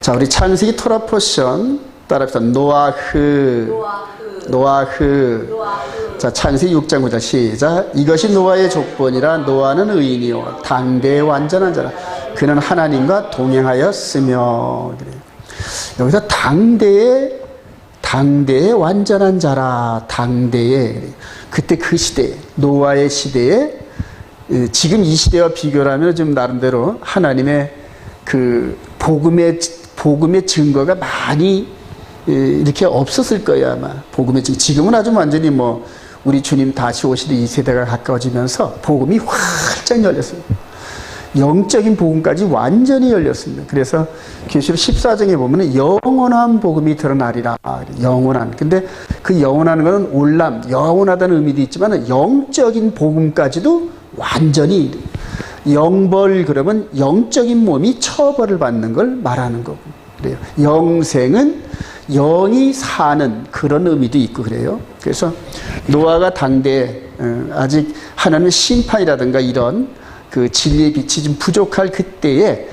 자, 우리 창세기 토라 포션 따라합시다. 노아흐. 자, 창세기 6장 9절 시작. 이것이 노아의 족본이라. 노아는 의인이요 당대의 완전한 자라. 그는 하나님과 동행하였으며. 여기서 당대의 완전한 자라. 당대의, 그때 그 시대, 노아의 시대에, 지금 이 시대와 비교를 하면 좀 나름대로 하나님의 그 복음의 증거가 많이 이렇게 없었을 거예요, 아마. 복음의 증거. 지금은 아주 완전히 뭐 우리 주님 다시 오시는 이 세대가 가까워지면서 복음이 활짝 열렸습니다. 영적인 복음까지 완전히 열렸습니다. 그래서 계시록 14장에 보면 영원한 복음이 드러나리라. 영원한. 근데 그 영원한 것은 올람, 영원하다는 의미도 있지만 영적인 복음까지도 완전히, 영벌 그러면 영적인 몸이 처벌을 받는 걸 말하는 거고 그래요. 영생은 영이 사는 그런 의미도 있고 그래요. 그래서 노아가 당대에 아직 하나님의 심판이라든가 이런 그 진리의 빛이 좀 부족할 그때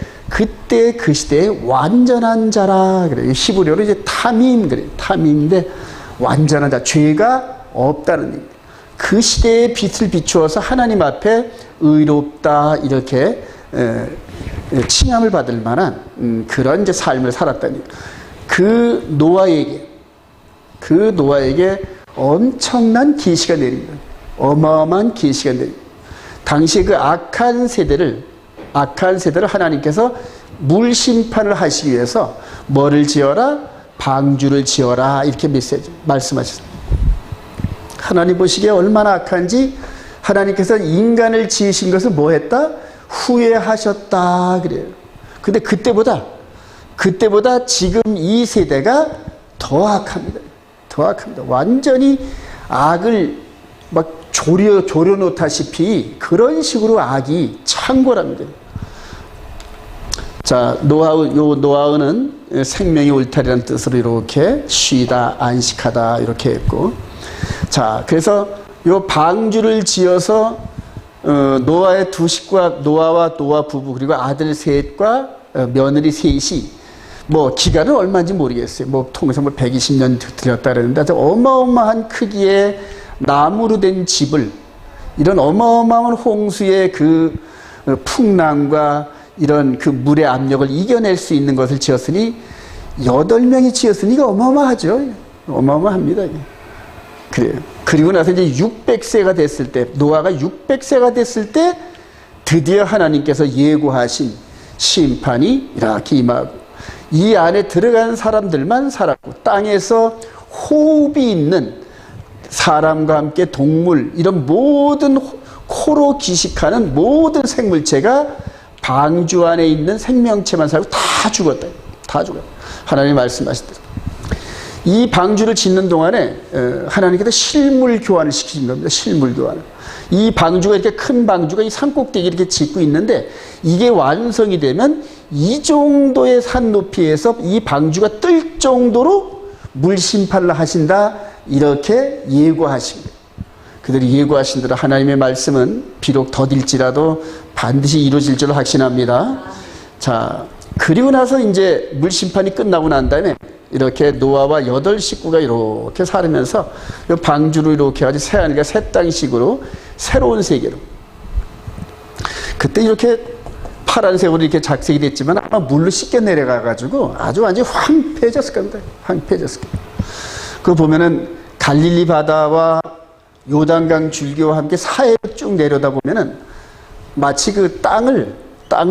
그 시대에 완전한 자라 그래요. 히브리어로 이제 타밈 그래요. 타밈인데 완전한 자, 죄가 없다는 얘기. 그 시대의 빛을 비추어서 하나님 앞에 의롭다 이렇게 칭함을 받을 만한 그런 이제 삶을 살았다니. 그 노아에게 엄청난 계시가 내립니다. 어마어마한 계시가 내립니다. 당시 그 악한 세대를 하나님께서 물 심판을 하시기 위해서 뭐를 지어라? 방주를 지어라 이렇게 말씀하셨습니다. 하나님 보시기에 얼마나 악한지 하나님께서 인간을 지으신 것을 뭐 했다? 후회하셨다 그래요. 근데 그때보다 지금 이 세대가 더 악합니다. 더 악합니다. 완전히 악을 막 조려놓다시피 그런 식으로 악이 창궐합니다. 자, 노아는 생명의 울타리라는 뜻으로 이렇게 쉬다, 안식하다 이렇게 했고, 자, 그래서 요 방주를 지어서 노아의 두 식구와 노아와 노아 부부 그리고 아들 셋과 며느리 셋이 뭐 기간은 얼마인지 모르겠어요. 뭐 통해서 120년 들였다 그랬는데 아주 어마어마한 크기의 나무로 된 집을, 이런 어마어마한 홍수의 그 풍랑과 이런 그 물의 압력을 이겨낼 수 있는 것을 지었으니 8명이 지었으니까 어마어마하죠. 어마어마합니다. 그래요. 그리고 나서 이제 600세가 됐을 때, 노아가 600세가 됐을 때 드디어 하나님께서 예고하신 심판이 이렇게 임하고, 이 안에 들어간 사람들만 살았고, 땅에서 호흡이 있는 사람과 함께 동물, 이런 모든 코로 기식하는 모든 생물체가 방주 안에 있는 생명체만 살고 다 죽었다. 다 죽었다. 하나님이 말씀하시더라고요. 이 방주를 짓는 동안에 하나님께서 실물 교환을 시키신 겁니다. 실물 교환을. 이 방주가, 이렇게 큰 방주가 이 산꼭대기 이렇게 짓고 있는데, 이게 완성이 되면 이 정도의 산 높이에서 이 방주가 뜰 정도로 물 심판을 하신다, 이렇게 예고하신 거예요. 그들이 예고하신 대로 하나님의 말씀은 비록 더딜지라도 반드시 이루어질 줄 확신합니다. 자, 그리고 나서 이제 물 심판이 끝나고 난 다음에 이렇게 노아와 8식구가 이렇게 살면서 방주로 이렇게 아주 새하늘과 새 땅식으로 새로운 세계로, 그때 이렇게 파란색으로 이렇게 작색이 됐지만 아마 물로 씻겨 내려가가지고 아주 완전히 황폐해졌을 겁니다. 황폐해졌을 겁니다. 그거 보면은 갈릴리 바다와 요단강 줄기와 함께 사해로 쭉 내려다 보면은 마치 그 땅을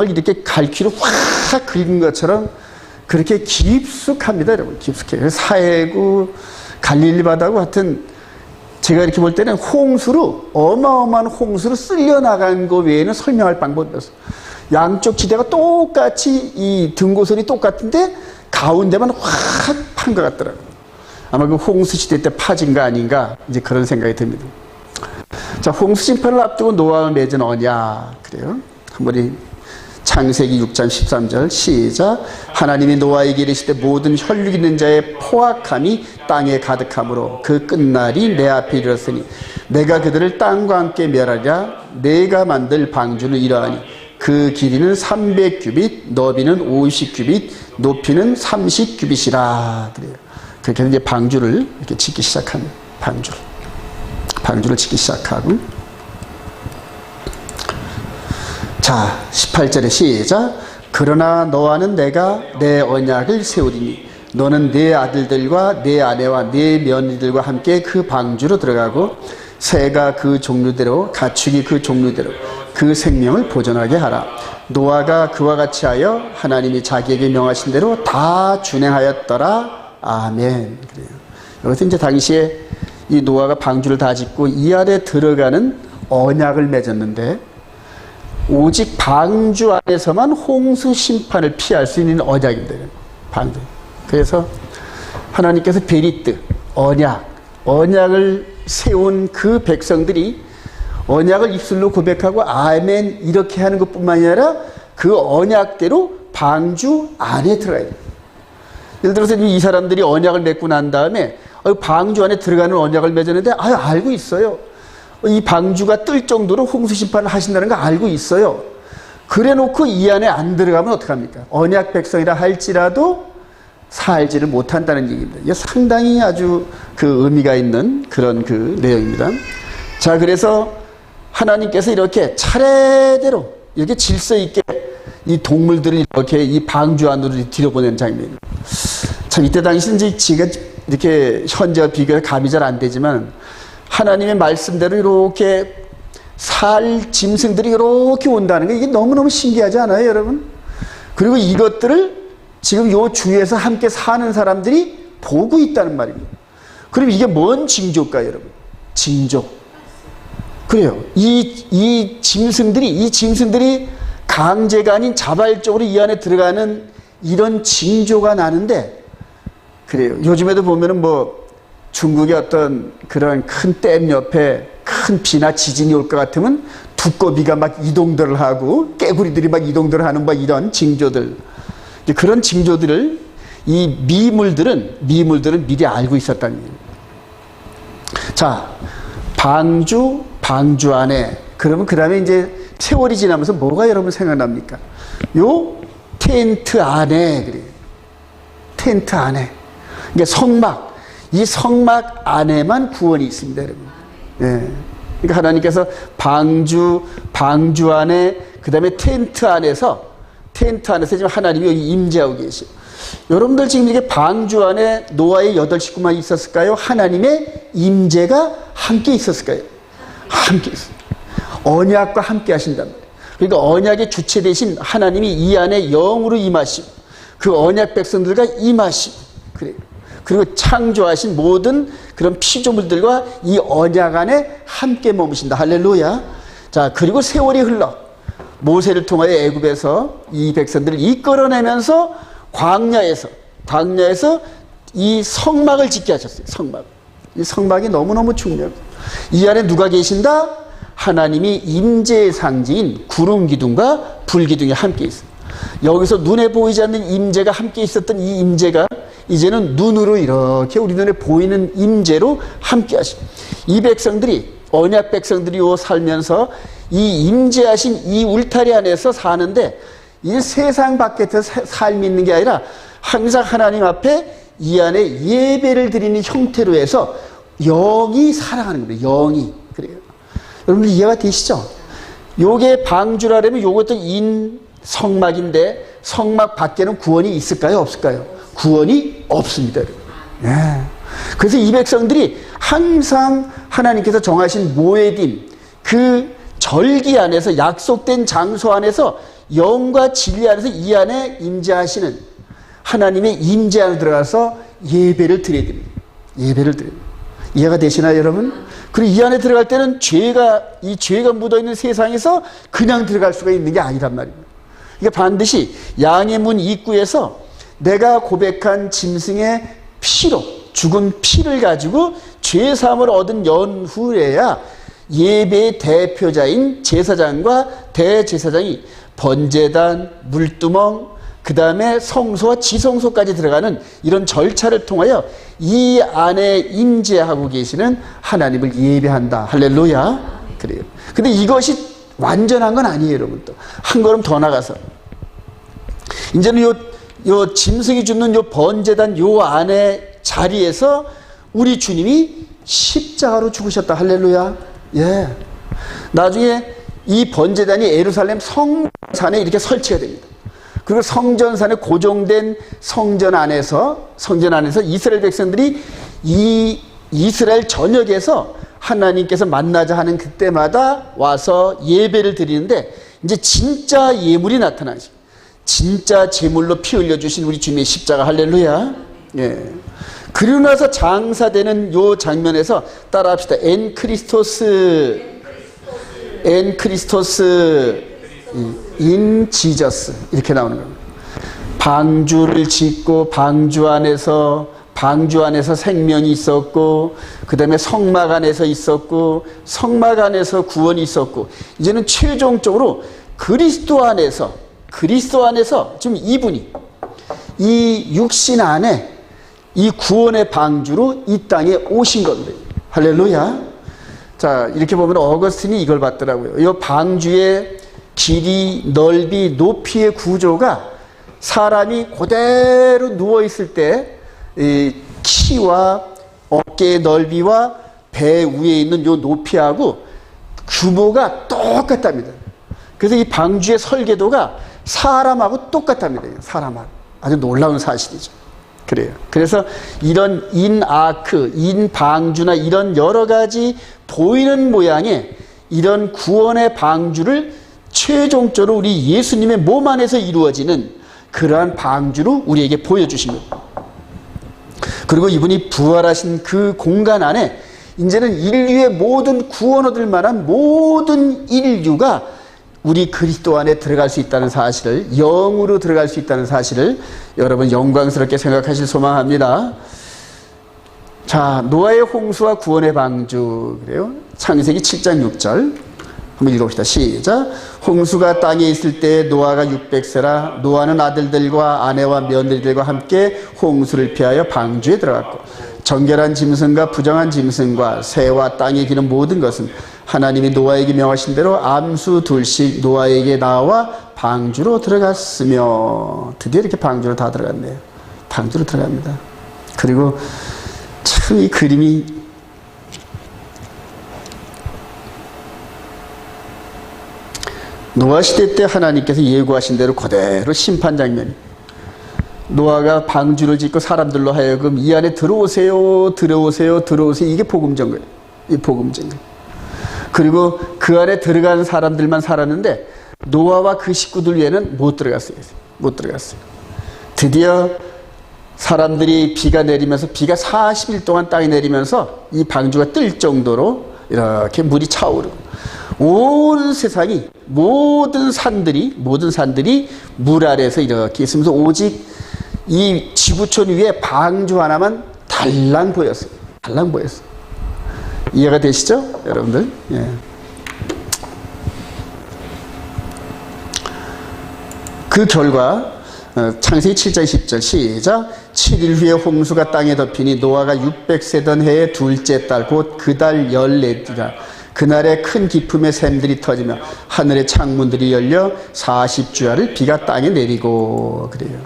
이렇게 갈퀴로 확 긁은 것처럼 그렇게 깊숙합니다, 여러분. 깊숙해요. 사해구, 갈릴리 바다고 하여튼 제가 이렇게 볼 때는 홍수로, 어마어마한 홍수로 쓸려 나간 거 외에는 설명할 방법이 없어요. 양쪽 지대가 똑같이 이 등고선이 똑같은데 가운데만 확 판 것 같더라고요. 아마 그 홍수 시대 때 파진 거 아닌가, 이제 그런 생각이 듭니다. 자, 홍수 심판을 앞두고 노아가 맺은 언약, 그래요. 한번 창세기 6장 13절 시작. 하나님이 노아에게 이르시되 모든 혈육 있는 자의 포악함이 땅에 가득함으로 그 끝날이 내 앞에 이르렀으니 내가 그들을 땅과 함께 멸하리라. 내가 만들 방주는 이러하니 그 길이는 300규빗, 너비는 50규빗, 높이는 30규빗이라 그래요. 그렇게 이제 방주를 이렇게 짓기 시작한 방주를 짓기 시작하고. 자, 18절에 시작. 그러나 너와는 내가 내 언약을 세우리니 너는 내 아들들과 내 아내와 내 며느리들과 함께 그 방주로 들어가고 새가 그 종류대로 가축이 그 종류대로 그 생명을 보존하게 하라. 노아가 그와 같이 하여 하나님이 자기에게 명하신 대로 다 준행하였더라. 아멘. 그래요. 여기서 이제 당시에 이 노아가 방주를 다 짓고 이 안에 들어가는 언약을 맺었는데 오직 방주 안에서만 홍수 심판을 피할 수 있는 언약입니다. 방주. 그래서 하나님께서 베리트, 언약을 세운 그 백성들이 언약을 입술로 고백하고 아멘 이렇게 하는 것뿐만 아니라 그 언약대로 방주 안에 들어가야 돼요. 예를 들어서 이 사람들이 언약을 맺고 난 다음에 방주 안에 들어가는 언약을 맺었는데 알고 있어요. 이 방주가 뜰 정도로 홍수 심판을 하신다는 거 알고 있어요. 그래 놓고 이 안에 안 들어가면 어떡합니까? 언약 백성이라 할지라도 살지를 못한다는 얘기입니다. 이게 상당히 아주 그 의미가 있는 그런 그 내용입니다. 자, 그래서 하나님께서 이렇게 차례대로 이렇게 질서 있게 이 동물들을 이렇게 이 방주 안으로 들여보내는 장면입니다. 참 이때 당시는 이제 지가 이렇게 현재와 비교가 감이 잘 안 되지만 하나님의 말씀대로 이렇게 살 짐승들이 이렇게 온다는 게 이게 너무너무 신기하지 않아요, 여러분? 그리고 이것들을 지금 요 주위에서 함께 사는 사람들이 보고 있다는 말입니다. 그럼 이게 뭔 징조일까요, 여러분? 징조. 그래요. 이 짐승들이 강제가 아닌 자발적으로 이 안에 들어가는 이런 징조가 나는데, 그래요. 요즘에도 보면은 뭐 중국의 어떤 그런 큰 댐 옆에 큰 비나 지진이 올 것 같으면 두꺼비가 막 이동들을 하고 깨구리들이 막 이동들을 하는 막 이런 징조들. 그런 징조들을 이 미물들은 미리 알고 있었다는 얘기입니다. 자, 방주 안에 그러면 그 다음에 이제 세월이 지나면서 뭐가 여러분 생각납니까? 요 텐트 안에 그래요. 텐트 안에. 그러니까 성막. 이 성막 안에만 구원이 있습니다, 여러분. 예. 그러니까 하나님께서 방주 안에 그 다음에 텐트 안에서 지금 하나님이 여기 임재하고 계시죠. 여러분들 지금 이게 방주 안에 노아의 8 식구만 있었을까요? 하나님의 임재가 함께 있었을까요? 함께 있어요. 언약과 함께 하신단 말이에요. 그러니까 언약의 주체 대신 하나님이 이 안에 영으로 임하시고 그 언약 백성들과 임하시고 그래요. 그리고 창조하신 모든 그런 피조물들과 이 언약 안에 함께 머무신다. 할렐루야. 자, 그리고 세월이 흘러 모세를 통하여 애굽에서 이 백성들을 이끌어내면서 광야에서 이 성막을 짓게 하셨어요. 이 성막이 너무너무 중요합니다. 이 안에 누가 계신다? 하나님이 임재의 상징인 구름 기둥과 불 기둥이 함께 있어요. 여기서 눈에 보이지 않는 임재가 함께 있었던 이 임재가 이제는 눈으로 이렇게 우리 눈에 보이는 임재로 함께 하시고 이 백성들이 언약 백성들이 살면서 이 임재하신 이 울타리 안에서 사는데 이 세상 밖에서 삶이 있는 게 아니라 항상 하나님 앞에 이 안에 예배를 드리는 형태로 해서 영이 살아가는 거예요. 영이. 그래요. 여러분들 이해가 되시죠? 요게 방주라면 요것도 성막인데 성막 밖에는 구원이 있을까요? 없을까요? 구원이 없습니다. 예. 그래서 이 백성들이 항상 하나님께서 정하신 모에딤 그 절기 안에서 약속된 장소 안에서 영과 진리 안에서 이 안에 임재하시는 하나님의 임재 안에 들어가서 예배를 드려야 됩니다. 예배를 드려야 됩니다. 이해가 되시나요, 여러분? 그리고 이 안에 들어갈 때는 죄가 묻어있는 세상에서 그냥 들어갈 수가 있는 게 아니란 말입니다. 그러니까 반드시 양의 문 입구에서 내가 고백한 짐승의 피로 죽은 피를 가지고 죄사함을 얻은 연후에야 예배의 대표자인 제사장과 대제사장이 번제단, 물두멍, 그 다음에 성소와 지성소까지 들어가는 이런 절차를 통하여 이 안에 임재하고 계시는 하나님을 예배한다. 할렐루야. 그래요. 근데 이것이 완전한 건 아니에요, 여러분. 또 한 걸음 더 나가서 이제는 요 짐승이 줍는 요 번제단 요 안에 자리에서 우리 주님이 십자가로 죽으셨다. 할렐루야. 예. 나중에 이 번제단이 예루살렘 성전산에 이렇게 설치가 됩니다. 그리고 성전산에 고정된 성전 안에서 이스라엘 백성들이 이 이스라엘 전역에서 하나님께서 만나자 하는 그때마다 와서 예배를 드리는데, 이제 진짜 예물이 나타나지. 진짜 제물로 피 흘려주신 우리 주님의 십자가. 할렐루야. 예. 그리고 나서 장사되는 요 장면에서 따라합시다. 엔 크리스토스 인 지저스 이렇게 나오는 겁니다. 방주를 짓고 방주 안에서 생명이 있었고, 그 다음에 성막 안에서 있었고, 성막 안에서 구원이 있었고, 이제는 최종적으로 그리스도 안에서 지금 이분이 이 육신 안에 이 구원의 방주로 이 땅에 오신 겁니다. 할렐루야. 자, 이렇게 보면 어거스틴이 이걸 봤더라고요. 이 방주의 길이, 넓이, 높이의 구조가 사람이 그대로 누워있을 때 이 키와 어깨의 넓이와 배 위에 있는 요 높이하고 규모가 똑같답니다. 그래서 이 방주의 설계도가 사람하고 똑같답니다. 사람하고. 아주 놀라운 사실이죠. 그래요. 그래서 이런 인아크, 인방주나 이런 여러 가지 보이는 모양의 이런 구원의 방주를 최종적으로 우리 예수님의 몸 안에서 이루어지는 그러한 방주로 우리에게 보여주신 겁니다. 그리고 이분이 부활하신 그 공간 안에 이제는 인류의 모든 구원 얻을 만한 모든 인류가 우리 그리스도 안에 들어갈 수 있다는 사실을, 영으로 들어갈 수 있다는 사실을 여러분 영광스럽게 생각하실 소망합니다. 자, 노아의 홍수와 구원의 방주. 그래요. 창세기 7장 6절 한번 읽어봅시다. 시작. 홍수가 땅에 있을 때 노아가 600세라 노아는 아들들과 아내와 며느리들과 함께 홍수를 피하여 방주에 들어갔고, 정결한 짐승과 부정한 짐승과 새와 땅에 기는 모든 것은 하나님이 노아에게 명하신 대로 암수 둘씩 노아에게 나와 방주로 들어갔으며. 드디어 이렇게 방주로 다 들어갔네요. 방주로 들어갑니다. 그리고 참 이 그림이 노아 시대 때 하나님께서 예고하신 대로 그대로 심판 장면이, 노아가 방주를 짓고 사람들로 하여금 이 안에 들어오세요, 이게 복음전 거예요. 이 복음전 거예요. 그리고 그 안에 들어간 사람들만 살았는데 노아와 그 식구들 외에는 못 들어갔어요. 드디어 사람들이 비가 내리면서, 비가 40일 동안 땅에 내리면서 이 방주가 뜰 정도로 이렇게 물이 차오르고, 온 세상이 모든 산들이 물 아래에서 이렇게 있으면서 오직 이 지구촌 위에 방주 하나만 달랑 보였어요. 이해가 되시죠, 여러분들? 예. 그 결과 창세기 7장 10절 시작. 7일 후에 홍수가 땅에 덮이니 노아가 600세던 해의 둘째 달 곧 그 달 14일이라 그날에 큰 기품의 샘들이 터지며 하늘의 창문들이 열려 40주야를 비가 땅에 내리고. 그래요.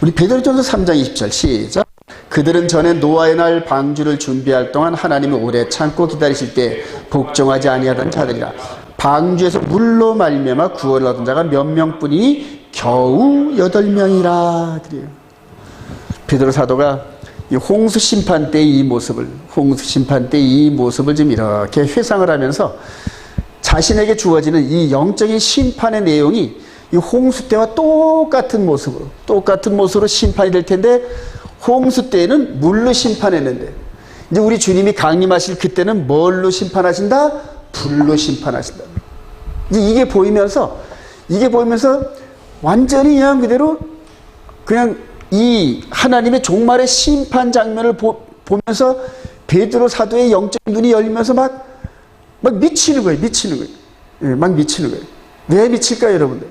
우리 베드로전서 3장 20절 시작. 그들은 전에 노아의 날 방주를 준비할 동안 하나님이 오래 참고 기다리실 때 복종하지 아니하던 자들이라. 방주에서 물로 말미암아 구원을 얻은 자가 몇 명뿐이니 겨우 8명이라. 그래요. 베드로 사도가 이 홍수 심판 때 이 모습을 좀 이렇게 회상을 하면서 자신에게 주어지는 이 영적인 심판의 내용이 이 홍수 때와 똑같은 모습으로 심판이 될 텐데, 홍수 때에는 물로 심판했는데 이제 우리 주님이 강림하실 그때는 뭘로 심판하신다? 불로 심판하신다. 이제 이게 보이면서 완전히 그냥 그대로 그냥 이 하나님의 종말의 심판 장면을 보면서 베드로 사도의 영적인 눈이 열리면서 막 미치는 거예요. 예, 막 미치는 거예요. 왜 미칠까요, 여러분들?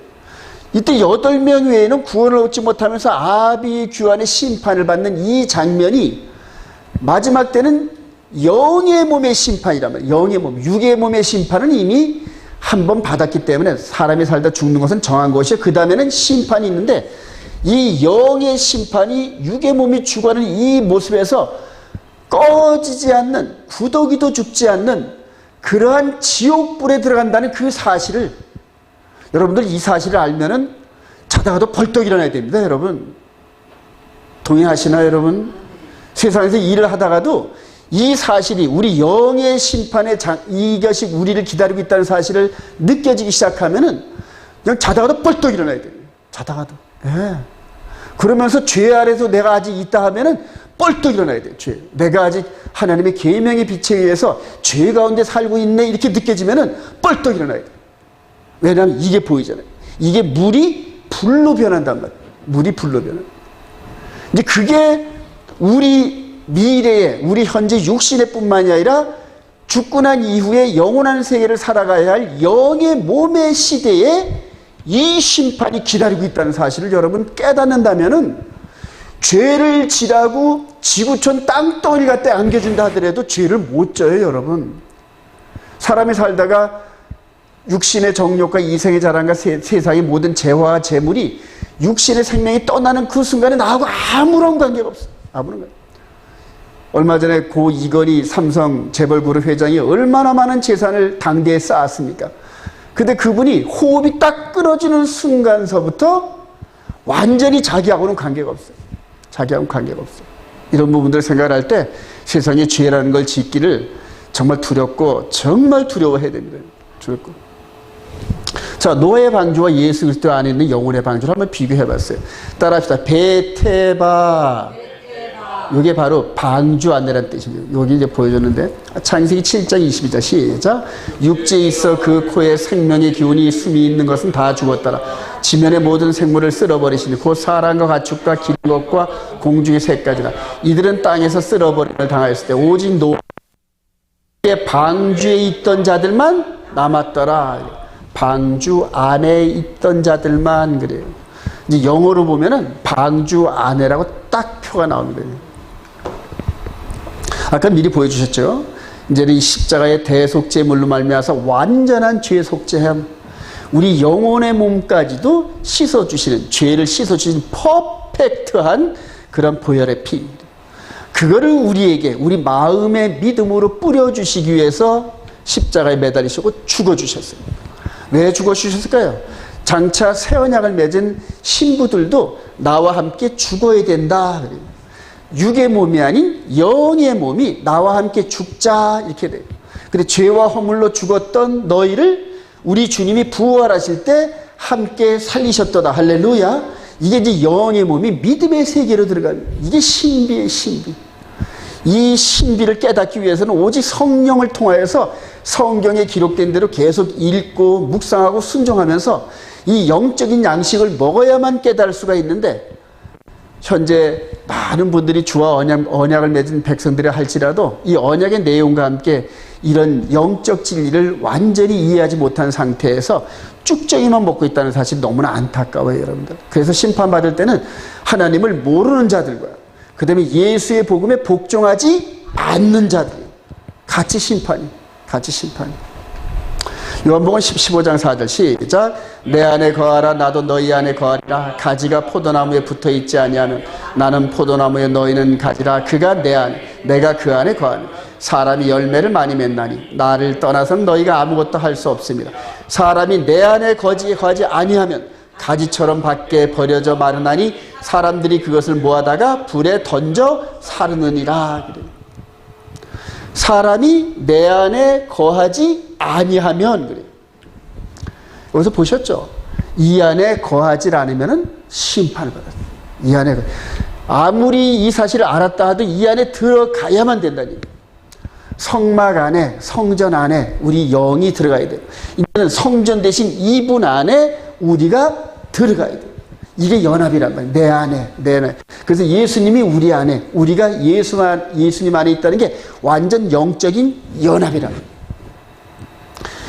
이때 8명 외에는 구원을 얻지 못하면서 아비 규환의 심판을 받는 이 장면이 마지막 때는 영의 몸의 심판이란 말이에요. 영의 몸, 육의 몸의 심판은 이미 한 번 받았기 때문에 사람이 살다 죽는 것은 정한 것이요. 그 다음에는 심판이 있는데 이 영의 심판이 육의 몸이 죽어가는 이 모습에서 꺼지지 않는, 구더기도 죽지 않는 그러한 지옥불에 들어간다는 그 사실을, 여러분들 이 사실을 알면은 자다가도 벌떡 일어나야 됩니다. 여러분 동의하시나요? 여러분 세상에서 일을 하다가도 이 사실이, 우리 영의 심판의 이것이 우리를 기다리고 있다는 사실을 느껴지기 시작하면은 그냥 자다가도 벌떡 일어나야 돼요. 자다가도. 예. 그러면서 죄 아래서 내가 아직 있다 하면은 벌떡 일어나야 돼요. 죄. 내가 아직 하나님의 계명의 빛에 의해서 죄 가운데 살고 있네, 이렇게 느껴지면은 벌떡 일어나야 돼요. 왜냐하면 이게 보이잖아요. 이게 물이 불로 변한단 말이에요. 물이 불로 변한. 이제 그게 우리 미래에, 우리 현재 육신의 뿐만이 아니라 죽고 난 이후에 영원한 세계를 살아가야 할 영의 몸의 시대에 이 심판이 기다리고 있다는 사실을 여러분 깨닫는다면은, 죄를 지라고 지구촌 땅덩어리 갖다 안겨준다 하더라도 죄를 못 져요. 여러분 사람이 살다가 육신의 정욕과 이생의 자랑과 세상의 모든 재화와 재물이 육신의 생명이 떠나는 그 순간에 나하고 아무런 관계가 없어요. 아무런 관계. 얼마 전에 고 이건희 삼성 재벌그룹 회장이 얼마나 많은 재산을 당대에 쌓았습니까? 근데 그분이 호흡이 딱 끊어지는 순간서부터 완전히 자기하고는 관계가 없어요. 자기하고는 관계가 없어요. 이런 부분들을 생각할 때 세상에 죄라는 걸 짓기를 정말 두렵고 정말 두려워해야 됩니다. 두렵고. 자, 노아의 방주와 예수 그리스도 안에 있는 영혼의 방주를 한번 비교해 봤어요. 따라합시다. 베테바. 이게 바로 방주 안내라는 뜻입니다. 여기 이제 보여줬는데, 창세기 7장 22절 시작. 육지에 있어 그 코에 생명의 기운이 숨이 있는 것은 다 죽었더라. 지면의 모든 생물을 쓸어버리시니 곧 사람과 가축과 기른 것과 공중의 새까지라. 이들은 땅에서 쓸어버림을 당하였을 때 오직 노아의 방주에 있던 자들만 남았더라. 방주 안에 있던 자들만. 그래요. 이제 영어로 보면은 방주 안에라고 딱 표가 나옵니다. 아까 미리 보여주셨죠? 이제는 이 십자가의 대속제물로 말미암아서 완전한 죄 속죄함, 우리 영혼의 몸까지도 씻어주시는, 죄를 씻어주시는 퍼펙트한 그런 보혈의 피, 그거를 우리에게, 우리 마음의 믿음으로 뿌려주시기 위해서 십자가에 매달리시고 죽어주셨어요. 왜 죽어주셨을까요? 장차 새 언약을 맺은 신부들도 나와 함께 죽어야 된다. 육의 몸이 아닌 영의 몸이 나와 함께 죽자, 이렇게 돼요. 근데 죄와 허물로 죽었던 너희를 우리 주님이 부활하실 때 함께 살리셨도다. 할렐루야. 이게 이제 영의 몸이 믿음의 세계로 들어가는, 이게 신비의 신비. 이 신비를 깨닫기 위해서는 오직 성령을 통하여서 성경에 기록된 대로 계속 읽고 묵상하고 순종하면서 이 영적인 양식을 먹어야만 깨달을 수가 있는데, 현재 많은 분들이 주와 언약을 맺은 백성들이 할지라도 이 언약의 내용과 함께 이런 영적 진리를 완전히 이해하지 못한 상태에서 쭉정이만 먹고 있다는 사실이 너무나 안타까워요, 여러분들. 그래서 심판받을 때는 하나님을 모르는 자들과 그 다음에 예수의 복음에 복종하지 않는 자들, 같이 심판이. 요한복음 15장 4절 시작. 내 안에 거하라 나도 너희 안에 거하리라. 가지가 포도나무에 붙어있지 아니하면 나는 포도나무에 너희는 가지라. 그가 내 안에 내가 그 안에 거하니 사람이 열매를 많이 맺나니 나를 떠나서는 너희가 아무것도 할 수 없습니다. 사람이 내 안에 거하지 아니하면 가지처럼 밖에 버려져 마르나니 사람들이 그것을 모아다가 불에 던져 사르느니라. 사람이 내 안에 거하지 아니하면, 그래요. 여기서 보셨죠? 이 안에 거하지 않으면 심판을 받아요. 이 안에, 아무리 이 사실을 알았다 하도 이 안에 들어가야만 된다니. 성막 안에, 성전 안에 우리 영이 들어가야 돼요. 이제는 성전 대신 이분 안에 우리가 들어가야 돼요. 이게 연합이란 말이에요. 내 안에. 그래서 예수님이 우리 안에, 우리가 예수님 안에 있다는 게 완전 영적인 연합이란 말이에요.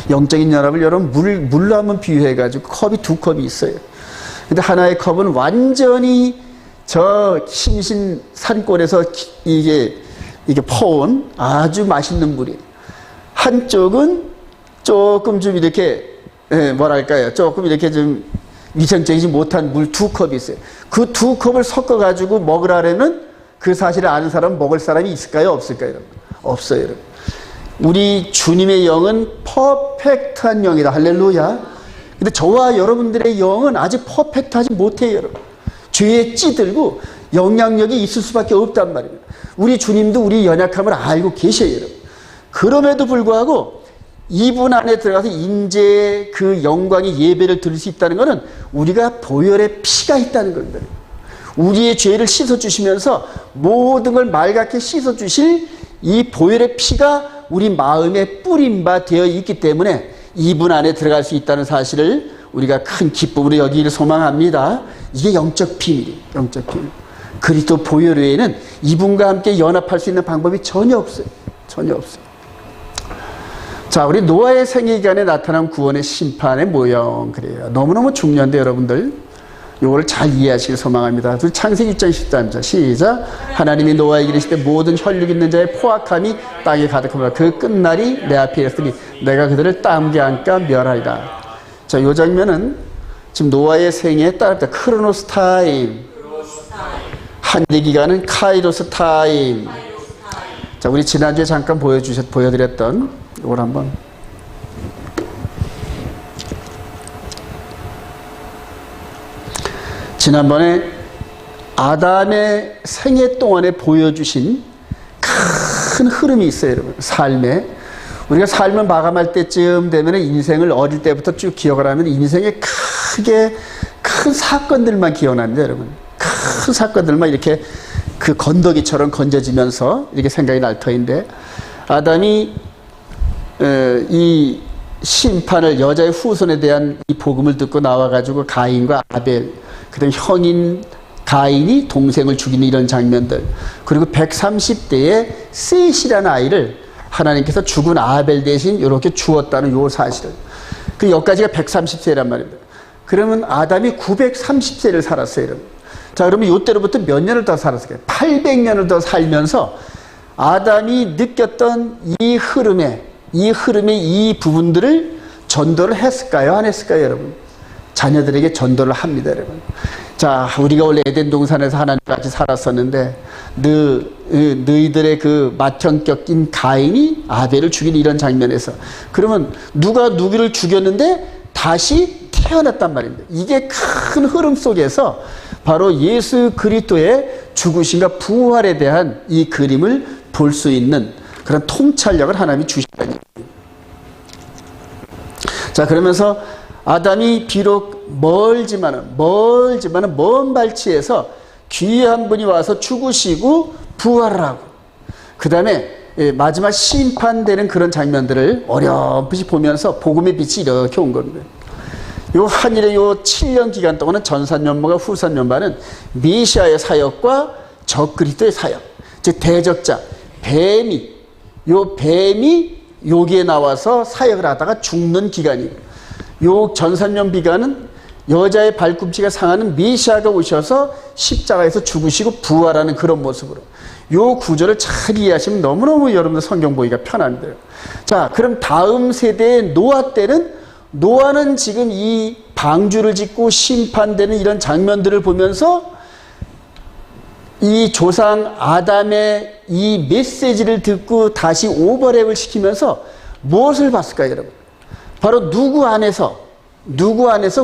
영적인 연합을 여러분 물로 한번 비유해가지고 컵이 두 컵이 있어요. 근데 하나의 컵은 완전히 저 힘신 산골에서 이게 퍼온 아주 맛있는 물이에요. 한쪽은 조금 좀 이렇게 뭐랄까요? 조금 이렇게 좀 위생적이지 못한 물 2컵이 있어요. 그 2컵을 섞어가지고 먹으라면 그 사실을 아는 사람은 먹을 사람이 있을까요? 없을까요? 여러분? 없어요. 여러분. 우리 주님의 영은 퍼펙트한 영이다. 할렐루야. 근데 저와 여러분들의 영은 아직 퍼펙트하지 못해요. 여러분. 죄에 찌들고 영향력이 있을 수밖에 없단 말이에요. 우리 주님도 우리 연약함을 알고 계셔요. 여러분. 그럼에도 불구하고 이분 안에 들어가서 이제 그 영광의 예배를 드릴 수 있다는 것은 우리가 보혈의 피가 있다는 겁니다. 우리의 죄를 씻어주시면서 모든 걸 맑게 씻어주실 이 보혈의 피가 우리 마음에 뿌린 바 되어 있기 때문에 이분 안에 들어갈 수 있다는 사실을 우리가 큰 기쁨으로 여기를 소망합니다. 이게 영적 비밀이에요. 영적 비밀. 그리스도 보혈 외에는 이분과 함께 연합할 수 있는 방법이 전혀 없어요. 전혀 없어요. 자, 우리 노아의 생애 기간에 나타난 구원의 심판의 모형, 그래요. 너무너무 중요한데 여러분들 요거를 잘 이해하시길 소망합니다. 창세기 6장 13절 시작. 하나님이 노아에게 이르시되 모든 혈육 있는 자의 포악함이 땅에 가득하며 그 끝날이 내 앞에 있으니 내가 그들을 땀게 안까 멸하리라. 자, 요 장면은 지금 노아의 생애에 따릅니다. 크로노스 타임. 한대 기간은 카이로스 타임. 자, 우리 지난주에 잠깐 보여드렸던 이걸 한번. 지난번에 아담의 생애 동안에 보여주신 큰 흐름이 있어요, 여러분. 삶에. 우리가 삶을 마감할 때쯤 되면 인생을 어릴 때부터 쭉 기억을 하면 인생에 크게 큰 사건들만 기억납니다, 여러분. 큰 사건들만 이렇게 그 건더기처럼 건져지면서 이렇게 생각이 날 터인데, 아담이 이 심판을, 여자의 후손에 대한 이 복음을 듣고 나와가지고 가인과 아벨, 그 다음 형인 가인이 동생을 죽이는 이런 장면들, 그리고 130대에 셋이라는 아이를 하나님께서 죽은 아벨 대신 이렇게 주었다는 요 사실을, 그 여기까지가 130세란 말입니다. 그러면 아담이 930세를 살았어요, 여러분. 자, 그러면 요때로부터 몇 년을 더 살았을까요? 800년을 더 살면서 아담이 느꼈던 이 흐름의 이 부분들을 전도를 했을까요? 안 했을까요, 여러분? 자녀들에게 전도를 합니다, 여러분. 자, 우리가 원래 에덴 동산에서 하나님과 같이 살았었는데 너희들의 그 맏형격인 가인이 아벨을 죽이는 이런 장면에서, 그러면 누가 누구를 죽였는데 다시 태어났단 말입니다. 이게 큰 흐름 속에서 바로 예수 그리스도의 죽으심과 부활에 대한 이 그림을 볼 수 있는 그런 통찰력을 하나님이 주신다는 얘기예요. 자, 그러면서 아담이 비록 멀지만은 먼 발치에서 귀한 분이 와서 죽으시고 부활을 하고, 그 다음에 마지막 심판되는 그런 장면들을 어렴풋이 보면서 복음의 빛이 이렇게 온 겁니다. 요 한일의 요 7년 기간 동안은 전산연마가 후산연마는 메시아의 사역과 적그리스도의 사역, 즉 대적자 뱀이 여기에 나와서 사역을 하다가 죽는 기간이에요. 요 전산년 기간은 여자의 발꿈치가 상하는 메시아가 오셔서 십자가에서 죽으시고 부활하는 그런 모습으로, 요 구조를 잘 이해하시면 너무너무 여러분들 성경 보기가 편합니다. 자, 그럼 다음 세대의 노아 때는, 노아는 지금 이 방주를 짓고 심판되는 이런 장면들을 보면서 이 조상 아담의 이 메시지를 듣고 다시 오버랩을 시키면서 무엇을 봤을까요, 여러분? 바로 누구 안에서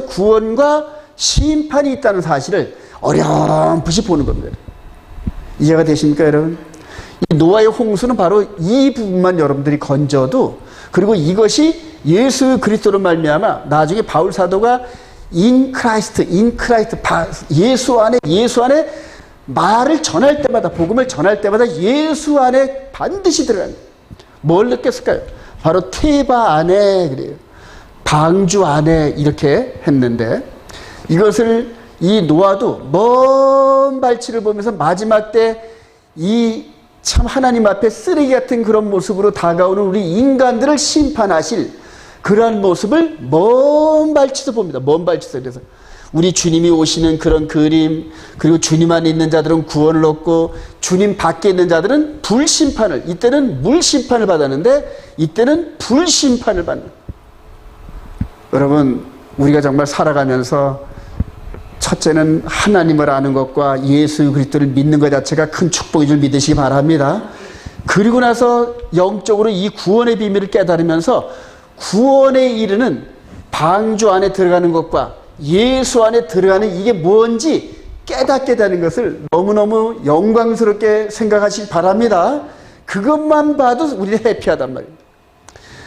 구원과 심판이 있다는 사실을 어렴풋이 보는 겁니다. 이해가 되십니까, 여러분? 이 노아의 홍수는 바로 이 부분만 여러분들이 건져도, 그리고 이것이 예수 그리스도로 말미암아 나중에 바울 사도가 in Christ, 예수 안에 말을 전할 때마다, 복음을 전할 때마다 예수 안에 반드시 들어갑니다. 뭘 느꼈을까요? 바로 테바 안에, 그래요. 방주 안에 이렇게 했는데, 이것을 이 노아도 먼 발치를 보면서 마지막 때 이 참 하나님 앞에 쓰레기 같은 그런 모습으로 다가오는 우리 인간들을 심판하실 그러한 모습을 먼 발치에서 봅니다. 먼 발치에서. 그래서 우리 주님이 오시는 그런 그림, 그리고 주님 안에 있는 자들은 구원을 얻고 주님 밖에 있는 자들은 불심판을, 이때는 물심판을 받았는데 이때는 불심판을 받는, 여러분, 우리가 정말 살아가면서 첫째는 하나님을 아는 것과 예수 그리스도를 믿는 것 자체가 큰 축복인 줄 믿으시기 바랍니다. 그리고 나서 영적으로 이 구원의 비밀을 깨달으면서 구원에 이르는 방주 안에 들어가는 것과 예수 안에 들어가는 이게 뭔지 깨닫게 되는 것을 너무너무 영광스럽게 생각하시기 바랍니다. 그것만 봐도 우리는 해피하단 말입니다.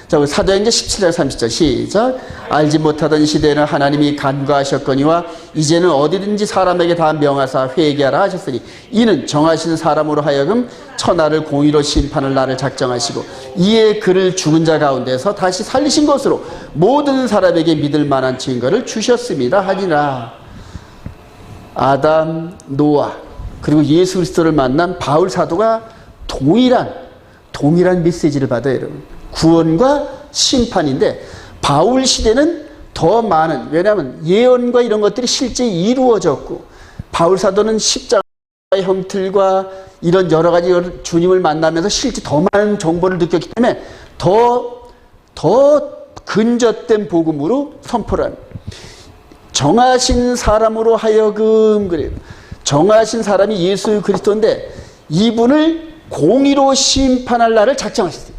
자, 사도행전 17장 30절 시작. 알지 못하던 시대에는 하나님이 간과하셨거니와 이제는 어디든지 사람에게 다 명하사 회개하라 하셨으니 이는 정하신 사람으로 하여금 천하를 공의로 심판할 날을 작정하시고 이에 그를 죽은 자 가운데서 다시 살리신 것으로 모든 사람에게 믿을 만한 증거를 주셨습니다 하니라. 아담, 노아 그리고 예수 그리스도를 만난 바울 사도가 동일한 메시지를 받아요, 여러분. 구원과 심판인데 바울 시대는 더 많은, 왜냐하면 예언과 이런 것들이 실제 이루어졌고 바울 사도는 십자가의 형틀과 이런 여러 가지 주님을 만나면서 실제 더 많은 정보를 느꼈기 때문에 더 근접된 복음으로 선포를 합니다. 정하신 사람으로 하여금, 그래요. 정하신 사람이 예수 그리스도인데 이분을 공의로 심판할 날을 작정하셨어요.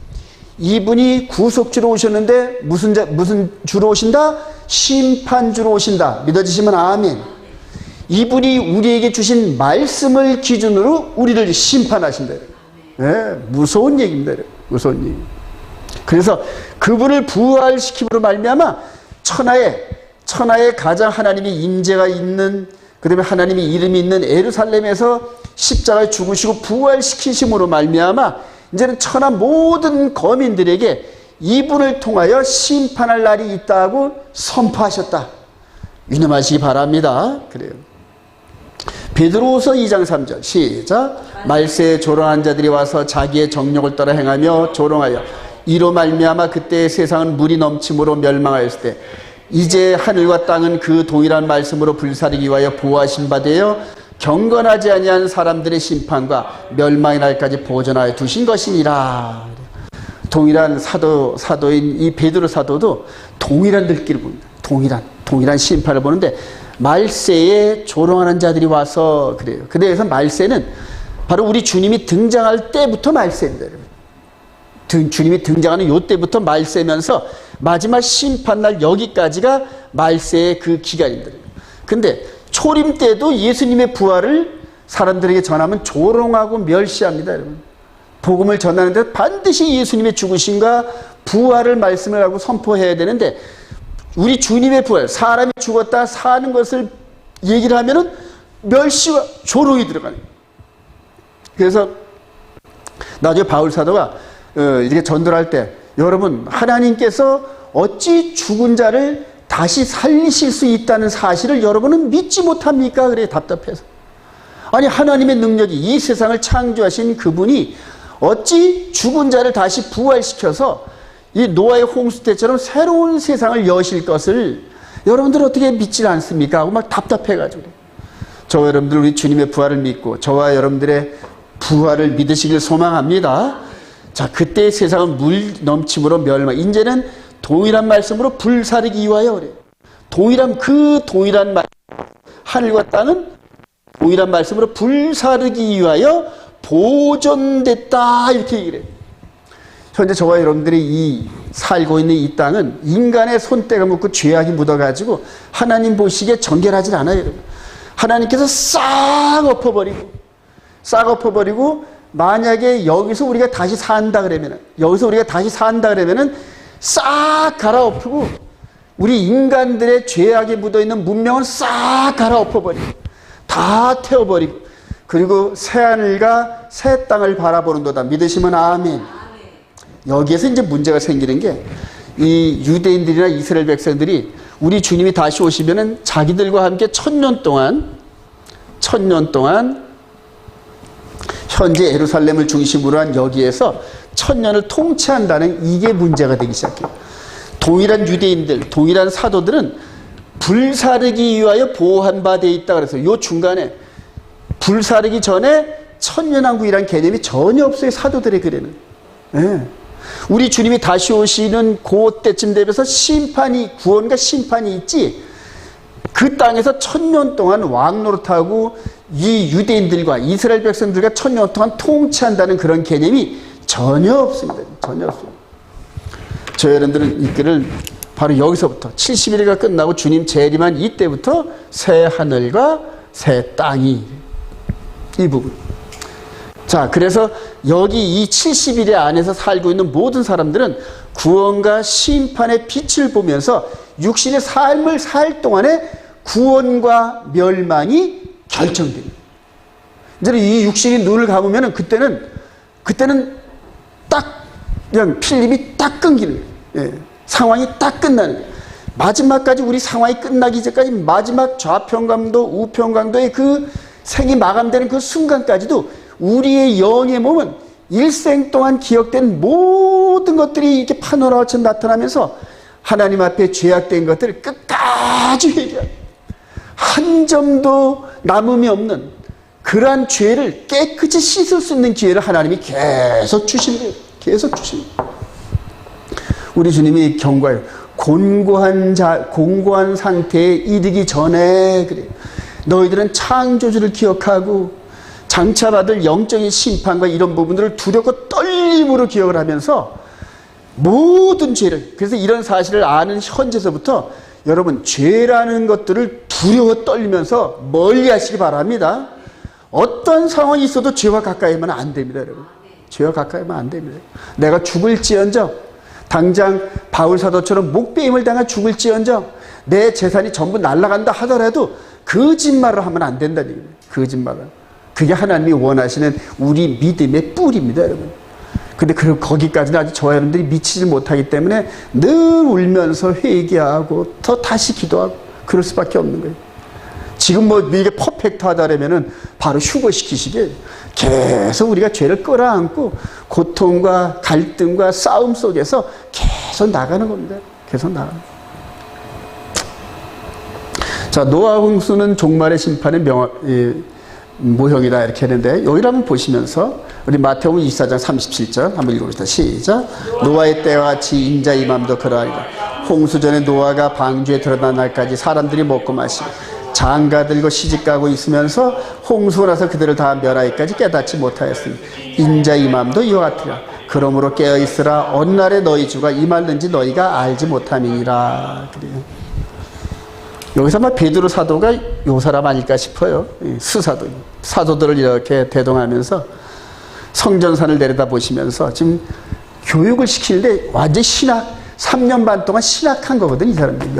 이분이 구속주로 오셨는데 무슨 주로 오신다? 심판주로 오신다. 믿어지시면 아멘. 이분이 우리에게 주신 말씀을 기준으로 우리를 심판하신다. 네, 무서운 얘기입니다. 무서운 얘기. 그래서 그분을 부활시킴으로 말미암아 천하에 가장 하나님의 임재가 있는, 그 다음에 하나님의 이름이 있는 예루살렘에서 십자가에 죽으시고 부활시키심으로 말미암아 이제는 천하 모든 거민들에게 이분을 통하여 심판할 날이 있다고 선포하셨다. 유념하시기 바랍니다. 그래요. 베드로후서 2장 3절 시작. 말세에 조롱한 자들이 와서 자기의 정욕을 따라 행하며 조롱하여 이로 말미암아 그때 세상은 물이 넘침으로 멸망하였을 때 이제 하늘과 땅은 그 동일한 말씀으로 불사르기 위하여 보호하신 바 되어 경건하지 아니한 사람들의 심판과 멸망의 날까지 보존하여 두신 것이니라. 동일한 사도인 이 베드로 사도도 동일한 들기를 봅니다. 동일한 심판을 보는데 말세에 조롱하는 자들이 와서 그래요. 그래서 말세는 바로 우리 주님이 등장할 때부터 말세입니다. 주님이 등장하는 요 때부터 말세면서 마지막 심판날 여기까지가 말세의 그 기간입니다. 근데 초림 때도 예수님의 부활을 사람들에게 전하면 조롱하고 멸시합니다, 여러분. 복음을 전하는데 반드시 예수님의 죽으심과 부활을 말씀을 하고 선포해야 되는데 우리 주님의 부활, 사람이 죽었다 사는 것을 얘기를 하면은 멸시와 조롱이 들어가는 거예요. 그래서 나중에 바울 사도가 이렇게 전도할 때 여러분, 하나님께서 어찌 죽은 자를 다시 살리실 수 있다는 사실을 여러분은 믿지 못합니까? 그래, 답답해서. 아니, 하나님의 능력이 이 세상을 창조하신 그분이 어찌 죽은 자를 다시 부활시켜서 이 노아의 홍수 때처럼 새로운 세상을 여실 것을 여러분들 어떻게 믿지 않습니까? 하고 막 답답해가지고. 저와 여러분들 우리 주님의 부활을 믿고 저와 여러분들의 부활을 믿으시길 소망합니다. 자, 그때 세상은 물 넘침으로 멸망. 이제는 동일한 말씀으로 불사르기 위하여 그래요. 동일한 말씀, 하늘과 땅은 동일한 말씀으로 불사르기 위하여 보존됐다. 이렇게 얘기를 해요. 현재 저와 여러분들이 살고 있는 이 땅은 인간의 손때가 묻고 죄악이 묻어가지고 하나님 보시기에 정결하지 않아요, 여러분. 하나님께서 싹 엎어버리고 만약에 여기서 우리가 다시 산다 그러면은 싹 갈아엎고 우리 인간들의 죄악에 묻어있는 문명을 싹 갈아엎어버리고 다 태워버리고 그리고 새하늘과 새 땅을 바라보는도다. 믿으시면 아멘. 여기에서 이제 문제가 생기는 게 이 유대인들이나 이스라엘 백성들이 우리 주님이 다시 오시면은 자기들과 함께 1000년 동안 현재 예루살렘을 중심으로 한 여기에서 1000년을 통치한다는 이게 문제가 되기 시작해요. 동일한 유대인들, 동일한 사도들은 불사르기 위하여 보호한 바 되어 있다 그래서 요 중간에 불사르기 전에 천년왕국이라는 개념이 전혀 없어요. 사도들의 글에는. 네. 우리 주님이 다시 오시는 그때쯤 되면서 구원과 심판이 있지, 그 땅에서 1000년 동안 왕노릇하고 이 유대인들과 이스라엘 백성들과 1000년 동안 통치한다는 그런 개념이 전혀 없습니다. 전혀 없습니다. 저 여러분들은 이때를 바로 여기서부터 70일가 끝나고 주님 재림한 이때부터 새 하늘과 새 땅이, 이 부분. 자, 그래서 여기 이 70일의 안에서 살고 있는 모든 사람들은 구원과 심판의 빛을 보면서 육신의 삶을 살 동안에 구원과 멸망이 결정됩니다. 이제 이 육신이 눈을 감으면 그때는 딱 그냥 필름이 딱 끊기는 거예요. 예, 상황이 딱 끝나는 거예요. 마지막까지 우리 상황이 끝나기 전까지 마지막 좌편감도 우편감도의 그 생이 마감되는 그 순간까지도 우리의 영의 몸은 일생 동안 기억된 모든 것들이 이렇게 파노라마처럼 나타나면서 하나님 앞에 죄악된 것들을 끝까지 회개하고 한 점도 남음이 없는 그러한 죄를 깨끗이 씻을 수 있는 기회를 하나님이 계속 주시는 거예요. 계속 주시는 거예요. 우리 주님이 경고해요. 공고한 상태에 이르기 전에 그래요. 너희들은 창조주를 기억하고 장차 받을 영적인 심판과 이런 부분들을 두렵고 떨림으로 기억을 하면서 모든 죄를, 그래서 이런 사실을 아는 현재서부터 여러분 죄라는 것들을 두려워 떨리면서 멀리 하시기 바랍니다. 어떤 상황이 있어도 죄와 가까이 하면 안 됩니다. 여러분, 죄와 가까이 하면 안 됩니다. 내가 죽을지언정, 당장 바울 사도처럼 목베임을 당해 죽을지언정, 내 재산이 전부 날아간다 하더라도 거짓말을 하면 안 된다는 얘기예요. 거짓말을. 그게 하나님이 원하시는 우리 믿음의 뿔입니다, 여러분. 근데 거기까지는 아직 저와 여러분들이 미치지 못하기 때문에 늘 울면서 회개하고 더 다시 기도하고 그럴 수밖에 없는 거예요. 지금 뭐 이게 퍼펙트하다라면은 바로 휴거시키시게 계속 우리가 죄를 끌어안고 고통과 갈등과 싸움 속에서 계속 나가는 겁니다. 계속 나가는 거예요. 자, 노아 홍수는 종말의 심판의 모형이다 이렇게 했는데, 여기를 한번 보시면서 우리 마태복음 24장 37절 한번 읽어봅시다. 시작. 노아의 때와 같이 인자 임함도 그러하리라. 홍수 전에 노아가 방주에 들어간 날까지 사람들이 먹고 마시고 장가들고 시집가고 있으면서 홍수가 나서 그들을 다 멸하기까지 깨닫지 못하였으니 인자 임함도 이와 같으라. 그러므로 깨어있으라. 어느 날에 너희 주가 임할는지 너희가 알지 못함이니라. 그래요. 여기서 아마 베드로 사도가 요 사람 아닐까 싶어요. 사도들을 이렇게 대동하면서 성전산을 내려다보시면서 지금 교육을 시키는데 완전 3년 반 동안 신학한 거거든, 이 사람들이.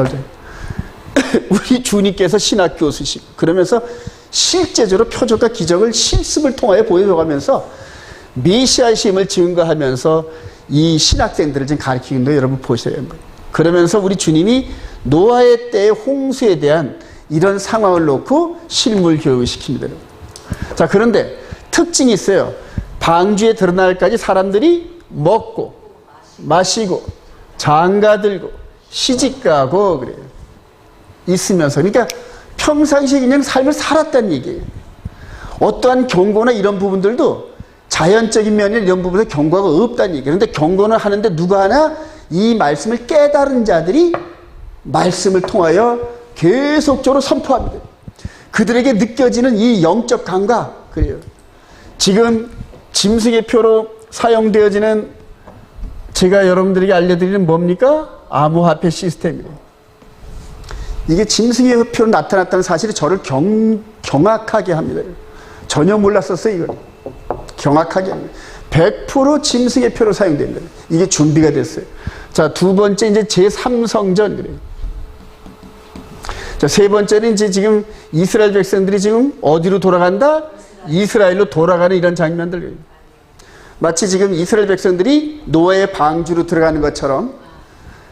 우리 주님께서 신학 교수시고 그러면서 실제적으로 표적과 기적을 실습을 통하여 보여줘가면서 메시아의 힘을 증거하면서 이 신학생들을 지금 가르치는 거 여러분 보셔야 합니다. 그러면서 우리 주님이 노아의 때의 홍수에 대한 이런 상황을 놓고 실물 교육을 시킵니다. 자, 그런데 특징이 있어요. 방주에 들어날까지 사람들이 먹고 마시고 장가들고 시집가고 그래요. 있으면서, 그러니까 평상시에 그냥 삶을 살았다는 얘기예요. 어떠한 경고나 이런 부분들도 자연적인 면이나 이런 부분에서 경고가 없다는 얘기예요. 그런데 경고는 하는데 누가 하나 이 말씀을 깨달은 자들이 말씀을 통하여 계속적으로 선포합니다. 그들에게 느껴지는 이 영적 감각, 그래요. 지금 짐승의 표로 사용되어지는, 제가 여러분들에게 알려드리는 뭡니까? 암호화폐 시스템이에요. 이게 짐승의 표로 나타났다는 사실이 저를 경악하게 합니다. 전혀 몰랐었어요, 이걸. 경악하게 합니다. 100% 짐승의 표로 사용됩니다. 이게 준비가 됐어요. 자, 두 번째, 이제 제3성전, 그래요. 자, 세 번째는 이제 지금 이스라엘 백성들이 지금 어디로 돌아간다? 이스라엘로 돌아가는 이런 장면들. 마치 지금 이스라엘 백성들이 노아의 방주로 들어가는 것처럼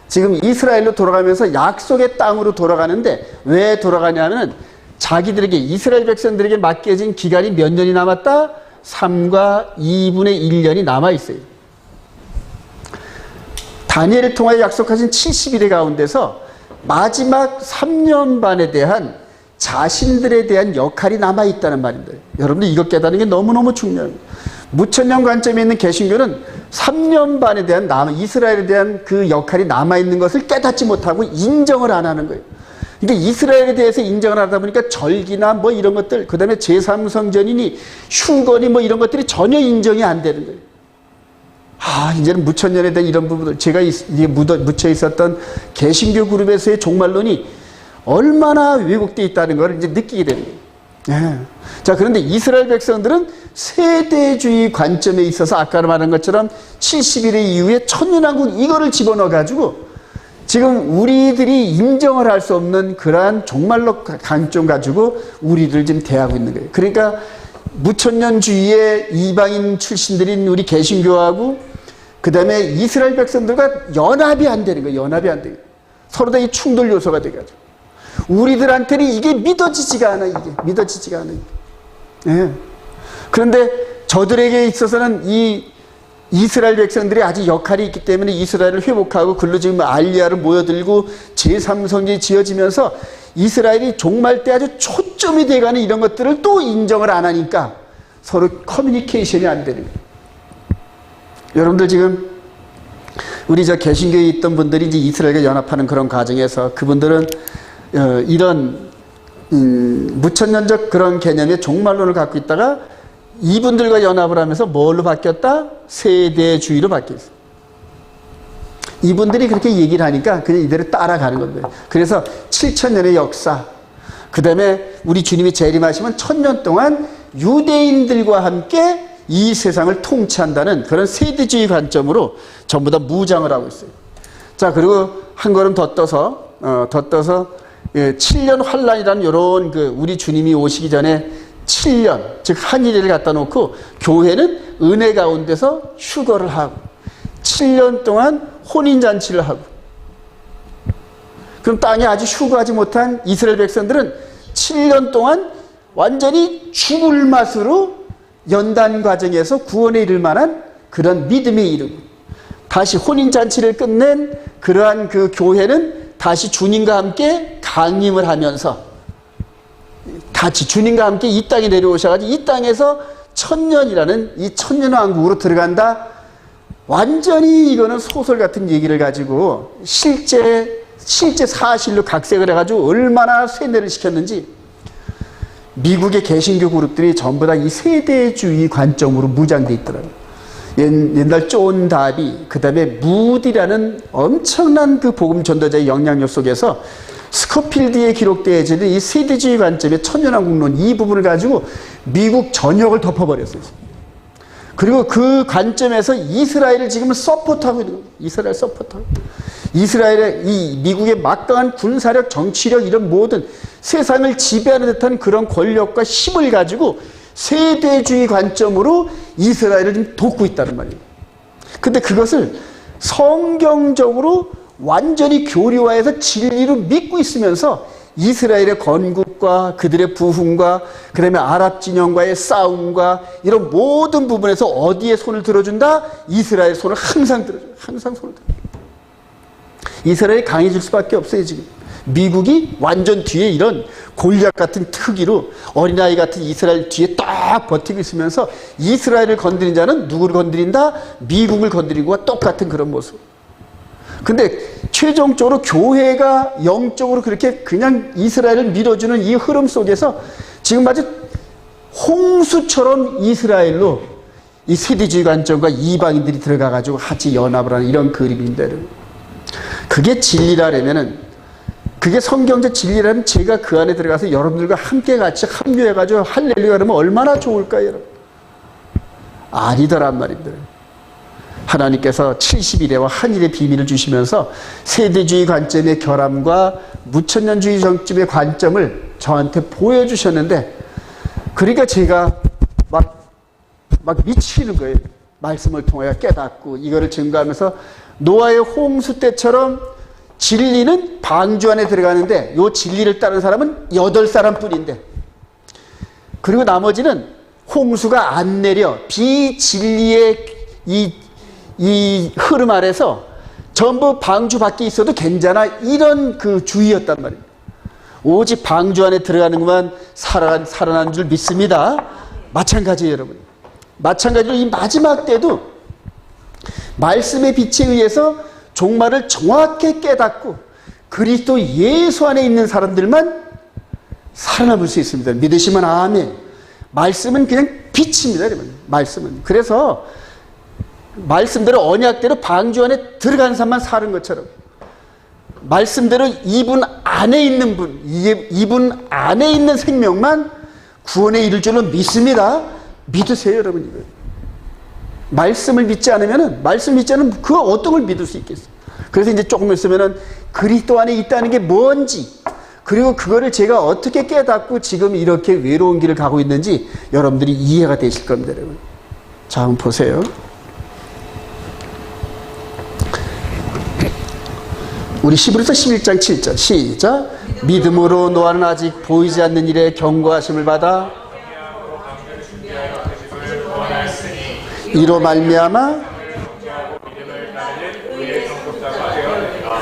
지금 이스라엘로 돌아가면서 약속의 땅으로 돌아가는데, 왜 돌아가냐면 자기들에게, 이스라엘 백성들에게 맡겨진 기간이 몇 년이 남았다? 3과 2분의 1년이 남아있어요. 다니엘을 통하여 약속하신 70일의 가운데서 마지막 3년 반에 대한 자신들에 대한 역할이 남아있다는 말입니다. 여러분들 이것 깨닫는 게 너무너무 중요합니다. 무천년 관점에 있는 개신교는 3년 반에 대한 이스라엘에 대한 그 역할이 남아있는 것을 깨닫지 못하고 인정을 안 하는 거예요. 그러니까 이스라엘에 대해서 인정을 하다 보니까 절기나 뭐 이런 것들, 그 다음에 제3성전이니 휴거니 뭐 이런 것들이 전혀 인정이 안 되는 거예요. 이제는 무천년에 대한 이런 부분들, 제가 묻혀 있었던 개신교 그룹에서의 종말론이 얼마나 왜곡되어 있다는 걸 이제 느끼게 되는 거예요. 네. 자, 그런데 이스라엘 백성들은 세대주의 관점에 있어서 아까 말한 것처럼 70일의 이후에 천년왕국 이거를 집어넣어가지고 지금 우리들이 인정을 할 수 없는 그러한 종말론 관점 가지고 우리들 지금 대하고 있는 거예요. 그러니까 무천년주의의 이방인 출신들인 우리 개신교하고 그 다음에 이스라엘 백성들과 연합이 안 되는 거예요. 연합이 안 되는 거예요. 서로 다 이 충돌 요소가 돼가지고. 우리들한테는 이게 믿어지지가 않아, 이게. 믿어지지가 않아. 예. 그런데 저들에게 있어서는 이 이스라엘 백성들이 아직 역할이 있기 때문에 이스라엘을 회복하고 글로 지금 알리야를 모여들고 제3성전이 지어지면서 이스라엘이 종말 때 아주 초점이 돼가는 이런 것들을 또 인정을 안 하니까 서로 커뮤니케이션이 안 되는 거예요. 여러분들 지금 우리 저 개신교에 있던 분들이 이제 이스라엘과 연합하는 그런 과정에서 그분들은 이런 무천년적 그런 개념의 종말론을 갖고 있다가 이분들과 연합을 하면서 뭘로 바뀌었다? 세대주의로 바뀌었어요. 이분들이 그렇게 얘기를 하니까 그냥 이대로 따라가는 겁니다. 그래서 7,000년의 역사, 그 다음에 우리 주님이 재림하시면 1,000년 동안 유대인들과 함께 이 세상을 통치한다는 그런 세대주의 관점으로 전부 다 무장을 하고 있어요. 자, 그리고 한 걸음 더 떠서 7년 환란이라는 이런 우리 주님이 오시기 전에 7년, 즉 한일을 갖다 놓고 교회는 은혜 가운데서 휴거를 하고 7년 동안 혼인잔치를 하고, 그럼 땅에 아직 휴거하지 못한 이스라엘 백성들은 7년 동안 완전히 죽을 맛으로 연단 과정에서 구원에 이를 만한 그런 믿음에 이르고, 다시 혼인잔치를 끝낸 그러한 그 교회는 다시 주님과 함께 강림을 하면서 같이 주님과 함께 이 땅에 내려오셔가지고 이 땅에서 1000년이라는 이 천년왕국으로 들어간다. 완전히 이거는 소설 같은 얘기를 가지고 실제 사실로 각색을 해가지고 얼마나 쇠뇌를 시켰는지 미국의 개신교 그룹들이 전부 다 이 세대주의 관점으로 무장돼 있더라고요. 옛날 존 다비, 그 다음에 무디라는 엄청난 그 복음 전도자의 영향력 속에서 스코필드에 기록되어지는 이 세대주의 관점의 천년왕국론 이 부분을 가지고 미국 전역을 덮어버렸어요. 그리고 그 관점에서 이스라엘을 지금 서포트하고 있는 거예요. 이스라엘 서포트하고. 이스라엘의 이 미국의 막강한 군사력, 정치력 이런 모든 세상을 지배하는 듯한 그런 권력과 힘을 가지고 세대주의 관점으로 이스라엘을 지금 돕고 있다는 말이에요. 근데 그것을 성경적으로 완전히 교리화해서 진리로 믿고 있으면서 이스라엘의 건국과 그들의 부흥과 그 다음에 아랍 진영과의 싸움과 이런 모든 부분에서 어디에 손을 들어준다? 이스라엘 손을 항상 들어줘요. 항상 손을 들어줘요. 이스라엘이 강해질 수밖에 없어요. 지금 미국이 완전 뒤에 이런 골리앗 같은 특기로 어린아이 같은 이스라엘 뒤에 딱 버티고 있으면서 이스라엘을 건드린 자는 누구를 건드린다? 미국을 건드린 것과 똑같은 그런 모습. 근데 최종적으로 교회가 영적으로 그렇게 그냥 이스라엘을 밀어주는 이 흐름 속에서 지금 아주 홍수처럼 이스라엘로 이 세대주의 관점과 이방인들이 들어가가지고 같이 연합을 하는 이런 그림인데, 그게 진리라면은, 그게 성경적 진리라면 제가 그 안에 들어가서 여러분들과 함께 같이 합류해가지고 할렐루야 그러면 얼마나 좋을까요, 여러분? 아니더란 말입니다. 하나님께서 70일에와 한일의 비밀을 주시면서 세대주의 관점의 결함과 무천년주의 정점의 관점을 저한테 보여주셨는데, 그러니까 제가 막 미치는 거예요. 말씀을 통하여 깨닫고 이거를 증거하면서 노아의 홍수 때처럼 진리는 방주 안에 들어가는데 이 진리를 따르는 사람은 8사람 뿐인데, 그리고 나머지는 홍수가 안 내려 비진리의 이 흐름 아래서 전부 방주 밖에 있어도 괜찮아, 이런 그 주의였단 말이에요. 오직 방주 안에 들어가는 것만 살아난 줄 믿습니다. 마찬가지예요, 여러분. 마찬가지로 이 마지막 때도 말씀의 빛에 의해서 종말을 정확히 깨닫고 그리스도 예수 안에 있는 사람들만 살아남을 수 있습니다. 믿으시면 아멘. 말씀은 그냥 빛입니다. 말씀은. 그래서 말씀대로 언약대로 방주 안에 들어간 사람만 사는 것처럼 말씀대로 이분 안에 있는 분, 이분 안에 있는 생명만 구원에 이를 줄로 믿습니다. 믿으세요, 여러분. 말씀을 믿지 않으면 그 어떤 걸 믿을 수 있겠어요? 그래서 이제 조금 있으면은 그리스도 안에 있다는 게 뭔지, 그리고 그거를 제가 어떻게 깨닫고 지금 이렇게 외로운 길을 가고 있는지 여러분들이 이해가 되실 겁니다, 여러분. 자, 한번 보세요. 우리 히브리서 11장 7절 시작. 믿음으로 노아는 아직 보이지 않는 일에 경고하심을 받아 이로 말미암아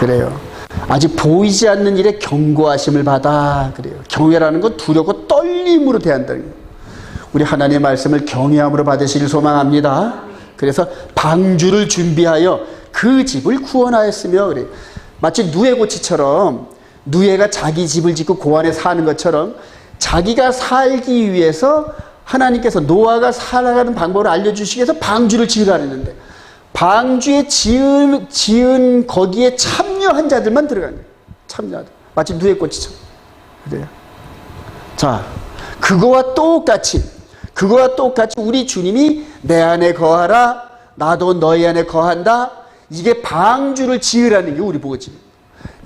그래요. 아직 보이지 않는 일에 경고하심을 받아 그래요. 경외라는 건 두렵고 떨림으로 대한다는 거예요. 우리 하나님의 말씀을 경외함으로 받으시길 소망합니다. 그래서 방주를 준비하여 그 집을 구원하였으며 그래요. 마치 누에 고치처럼 누에가 자기 집을 짓고 그 안에 사는 것처럼 자기가 살기 위해서 하나님께서 노아가 살아가는 방법을 알려주시기 위해서 방주를 지으라 했는데 방주에 지은 거기에 참여한 자들만 들어가는 거예요. 참여하다. 마치 누에 고치처럼. 그래요. 자, 그거와 똑같이 우리 주님이 내 안에 거하라 나도 너희 안에 거한다. 이게 방주를 지으라는 게 우리 보고집니다.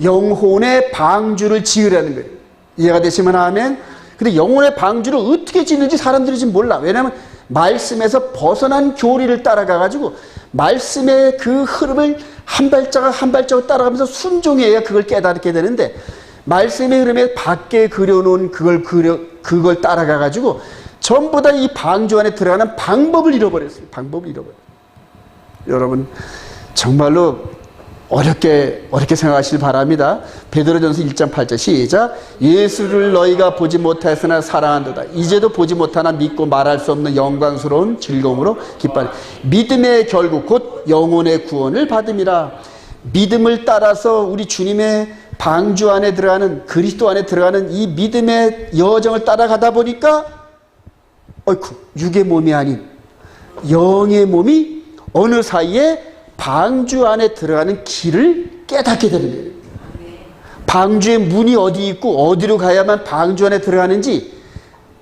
영혼의 방주를 지으라는 거예요. 이해가 되시면 아멘. 근데 영혼의 방주를 어떻게 짓는지 사람들이 지금 몰라. 왜냐하면 말씀에서 벗어난 교리를 따라가가지고 말씀의 그 흐름을 한 발자국 한 발자국 따라가면서 순종해야 그걸 깨닫게 되는데 말씀의 흐름에 밖에 그려놓은 그걸 따라가가지고 전부 다 이 방주 안에 들어가는 방법을 잃어버렸어요. 방법을 잃어버렸어요. 여러분 정말로 어렵게 생각하시길 바랍니다. 베드로전서 1장 8절 시작. 예수를 너희가 보지 못하였으나 사랑한도다. 이제도 보지 못하나 믿고 말할 수 없는 영광스러운 즐거움으로 기뻐하니 믿음의 결국 곧 영혼의 구원을 받음이라. 믿음을 따라서 우리 주님의 방주 안에 들어가는 그리스도 안에 들어가는 이 믿음의 여정을 따라가다 보니까 어이쿠 육의 몸이 아닌 영의 몸이 어느 사이에 방주 안에 들어가는 길을 깨닫게 되는 거예요. 방주의 문이 어디 있고 어디로 가야만 방주 안에 들어가는지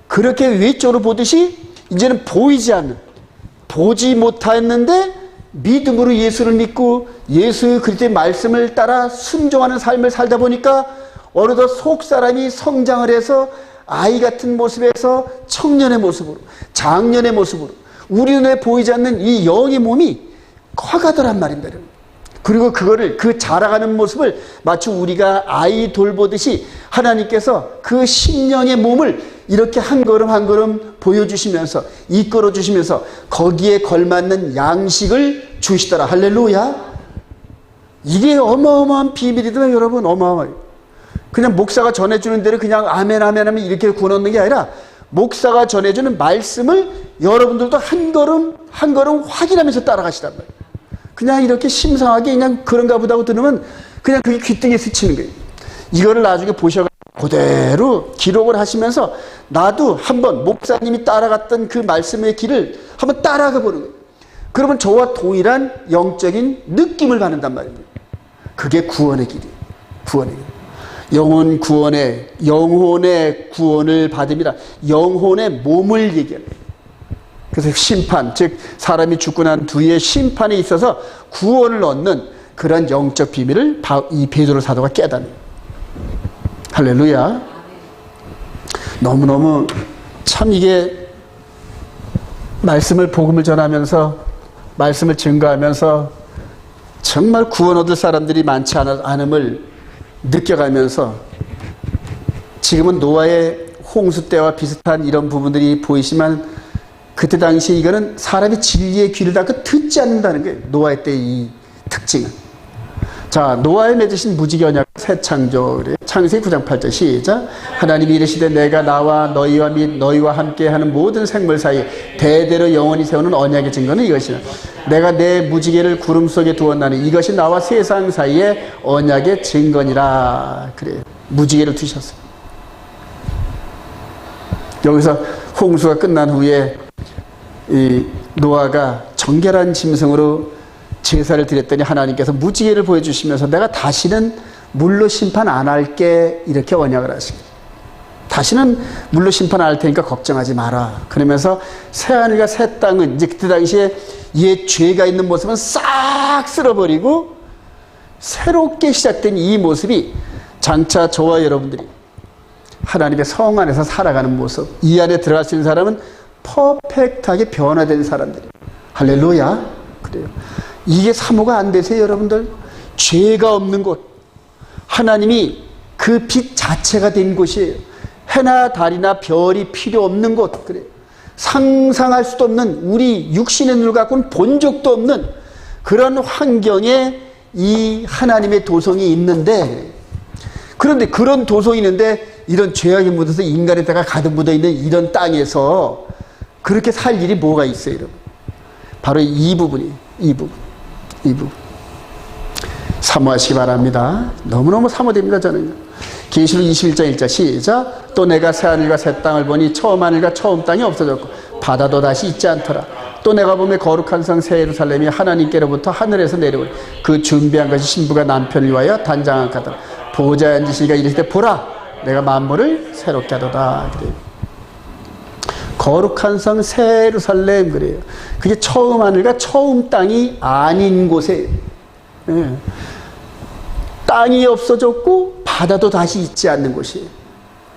그렇게 외적으로 보듯이 이제는 보지 못했는데 믿음으로 예수를 믿고 예수의 그리스도의 말씀을 따라 순종하는 삶을 살다 보니까 어느덧 속사람이 성장을 해서 아이 같은 모습에서 청년의 모습으로 장년의 모습으로 우리 눈에 보이지 않는 이 영의 몸이 커가더란 말입니다. 그리고 그 자라가는 모습을 마치 우리가 아이 돌보듯이 하나님께서 그 심령의 몸을 이렇게 한 걸음 한 걸음 보여주시면서 이끌어 주시면서 거기에 걸맞는 양식을 주시더라. 할렐루야. 이게 어마어마한 비밀이더라. 여러분 어마어마해요. 그냥 목사가 전해주는 대로 그냥 아멘 아멘 하면 이렇게 구워놓는 게 아니라 목사가 전해주는 말씀을 여러분들도 한 걸음 한 걸음 확인하면서 따라가시단 말이에요. 그냥 이렇게 심상하게 그냥 그런가 보다 하고 들으면 그냥 그게 귓등에 스치는 거예요. 이거를 나중에 보셔서 그대로 기록을 하시면서 나도 한번 목사님이 따라갔던 그 말씀의 길을 한번 따라가 보는 거예요. 그러면 저와 동일한 영적인 느낌을 받는단 말입니다. 그게 구원의 길이에요. 구원의 길. 영혼의 구원을 받음이라 영혼의 몸을 얘기하는 거예요. 그래서 심판, 즉 사람이 죽고 난 뒤에 심판에 있어서 구원을 얻는 그런 영적 비밀을 이 베드로 사도가 깨닫는 거예요. 할렐루야. 너무너무 참 이게 말씀을 복음을 전하면서 말씀을 증거하면서 정말 구원 얻을 사람들이 많지 않음을 느껴가면서 지금은 노아의 홍수 때와 비슷한 이런 부분들이 보이지만 그때 당시에 이거는 사람이 진리의 귀를 닫고 듣지 않는다는 거예요. 노아의 때 이 특징은. 자, 노아에 맺으신 무지개 언약 새 창조. 그래. 창세기 9장 8절 시작. 하나님이 이르시되 내가 나와 너희와 및 너희와 함께하는 모든 생물 사이 대대로 영원히 세우는 언약의 증거는 이것이라. 내가 내 무지개를 구름 속에 두었나니 이것이 나와 세상 사이의 언약의 증거니라. 그래. 무지개를 두셨어요. 여기서 홍수가 끝난 후에 이 노아가 정결한 짐승으로 제사를 드렸더니 하나님께서 무지개를 보여주시면서 내가 다시는 물로 심판 안 할게 이렇게 언약을 하시고, 다시는 물로 심판 안 할 테니까 걱정하지 마라. 그러면서 새하늘과 새 땅은 이제 그때 당시에 옛 죄가 있는 모습은 싹 쓸어버리고 새롭게 시작된 이 모습이 장차 저와 여러분들이 하나님의 성 안에서 살아가는 모습, 이 안에 들어갈 수 있는 사람은 퍼펙트하게 변화된 사람들이에요. 할렐루야. 그래요. 이게 사모가 안 되세요, 여러분들? 죄가 없는 곳, 하나님이 그 빛 자체가 된 곳이에요. 해나 달이나 별이 필요 없는 곳. 그래요. 상상할 수도 없는, 우리 육신의 눈을 갖고는 본 적도 없는 그런 환경에 이 하나님의 도성이 있는데, 그런데 그런 도성이 있는데 이런 죄악이 묻어서 인간의 때가 가득 묻어있는 이런 땅에서 그렇게 살 일이 뭐가 있어요, 여러분? 바로 이 부분이, 이 부분. 사모하시기 바랍니다. 너무너무 사모됩니다, 저는. 계시록 21장 1절 시작. 또 내가 새하늘과 새 땅을 보니 처음 하늘과 처음 땅이 없어졌고 바다도 다시 있지 않더라. 또 내가 보매 거룩한 성 새 예루살렘이 하나님께로부터 하늘에서 내려오니 그 준비한 것이 신부가 남편을 위하여 단장한 같더라. 보좌에 앉으시니가 이르시되 보라 내가 만물을 새롭게 하도다. 그래요. 거룩한 성 새 예루살렘. 그래요. 그게 처음 하늘과 처음 땅이 아닌 곳에, 예. 땅이 없어졌고 바다도 다시 있지 않는 곳이에요.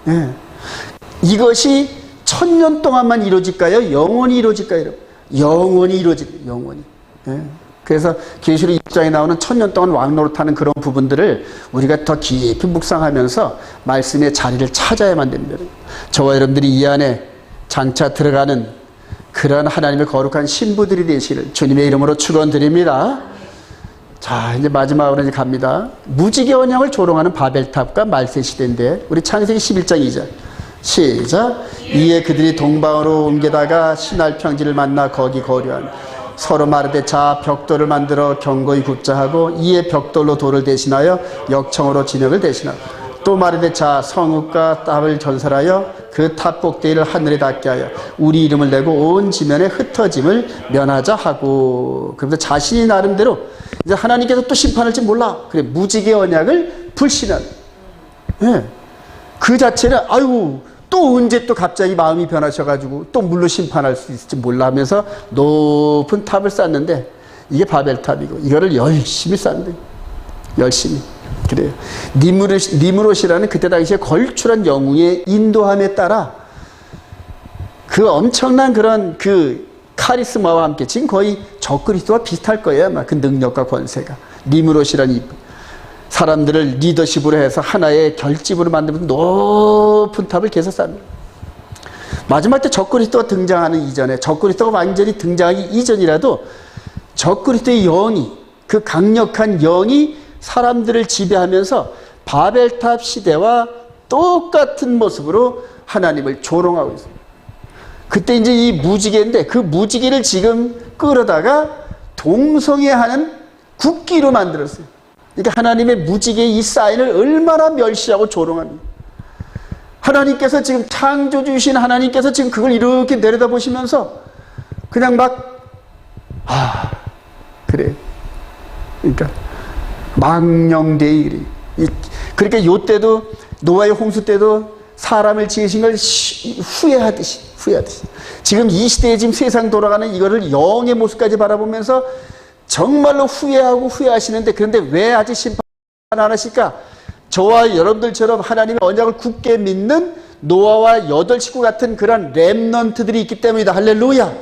예. 이것이 1000년 동안만 이루어질까요? 영원히 이루어질까요? 여러분? 영원히 이루어집니다. 영원히. 예. 그래서 계시록 20장에 나오는 1000년 동안 왕노릇하는 그런 부분들을 우리가 더 깊이 묵상하면서 말씀의 자리를 찾아야만 됩니다. 저와 여러분들이 이 안에 장차 들어가는 그러한 하나님의 거룩한 신부들이 되시기를 주님의 이름으로 축원드립니다. 자, 이제 마지막으로 이제 갑니다. 무지개 언약을 조롱하는 바벨탑과 말세 시대인데, 우리 창세기 11장 2절 시작. 이에 그들이 동방으로 옮겨다가 신할 평지를 만나 거기 거류한 서로 마르되 자 벽돌을 만들어 견고히 굽자 하고 이에 벽돌로 돌을 대신하여 역청으로 진흙을 대신하고 또 마르되 자 성읍과 탑을 전설하여 그 탑 꼭대기를 하늘에 닿게 하여 우리 이름을 내고 온 지면에 흩어짐을 면하자 하고. 그러면서 자신이 나름대로 이제 하나님께서 또 심판할지 몰라. 그래, 무지개 언약을 불신한. 예. 그 자체는 아이고 또 언제 또 갑자기 마음이 변하셔가지고 또 물로 심판할 수 있을지 몰라 하면서 높은 탑을 쌓는데, 이게 바벨탑이고 이거를 열심히 쌓는데, 열심히. 그래요. 니무롯이라는 그때 당시에 걸출한 영웅의 인도함에 따라 그 엄청난 그런 그 카리스마와 함께 지금 거의 적그리스도와 비슷할 거예요, 아마 그 능력과 권세가. 니무롯이라는 사람들을 리더십으로 해서 하나의 결집으로 만들면 높은 탑을 계속 쌓습니다. 마지막 때 적그리스도가 등장하는 이전에, 적그리스도가 완전히 등장하기 이전이라도 적그리스도의 영이, 그 강력한 영이 사람들을 지배하면서 바벨탑 시대와 똑같은 모습으로 하나님을 조롱하고 있습니다. 그때 이제 이 무지개인데 그 무지개를 지금 끌어다가 동성애하는 국기로 만들었어요. 그러니까 하나님의 무지개의 이 사인을 얼마나 멸시하고 조롱합니다. 하나님께서 지금 창조주이신 하나님께서 지금 그걸 이렇게 내려다보시면서 그냥 막 그래. 그러니까 망령되이. 그러니까 요때도 노아의 홍수 때도 사람을 지으신 걸 후회하듯이 지금 이 시대에 지금 세상 돌아가는 이거를 영의 모습까지 바라보면서 정말로 후회하시는데, 그런데 왜 아직 심판 안 하실까? 저와 여러분들처럼 하나님의 언약을 굳게 믿는 노아와 8식구 같은 그런 렘넌트들이 있기 때문이다. 할렐루야.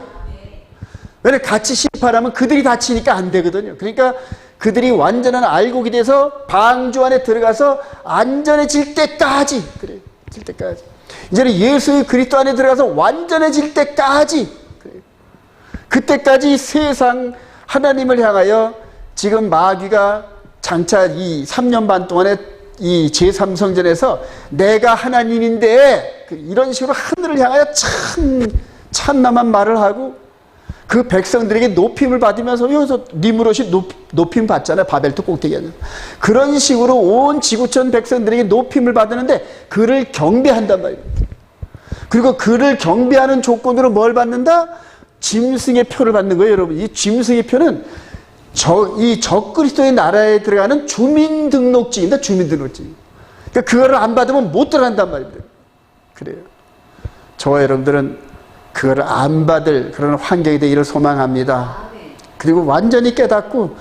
왜냐면 같이 심판하면 그들이 다치니까 안 되거든요. 그러니까 그들이 완전한 알곡이 돼서 방주 안에 들어가서 안전해질 때까지, 그래요. 질 때까지. 이제는 예수의 그리스도 안에 들어가서 완전해질 때까지, 그래요. 그때까지 세상 하나님을 향하여 지금 마귀가 장차 이 3년 반 동안에 이 제3성전에서 내가 하나님인데 이런 식으로 하늘을 향하여 참남한 말을 하고 그 백성들에게 높임을 받으면서 여기서 니무롯이 높임 받잖아요. 바벨탑 꼭대기에. 그런 식으로 온 지구촌 백성들에게 높임을 받는데 그를 경배한단 말이에요. 그리고 그를 경배하는 조건으로 뭘 받는다? 짐승의 표를 받는 거예요, 여러분. 이 짐승의 표는 이 적그리스도의 나라에 들어가는 주민등록증입니다. 주민등록증. 그러니까 그거를 안 받으면 못 들어간단 말입니다. 그래요. 저와 여러분들은 그거를 안 받을 그런 환경이 되기를 소망합니다. 그리고 완전히 깨닫고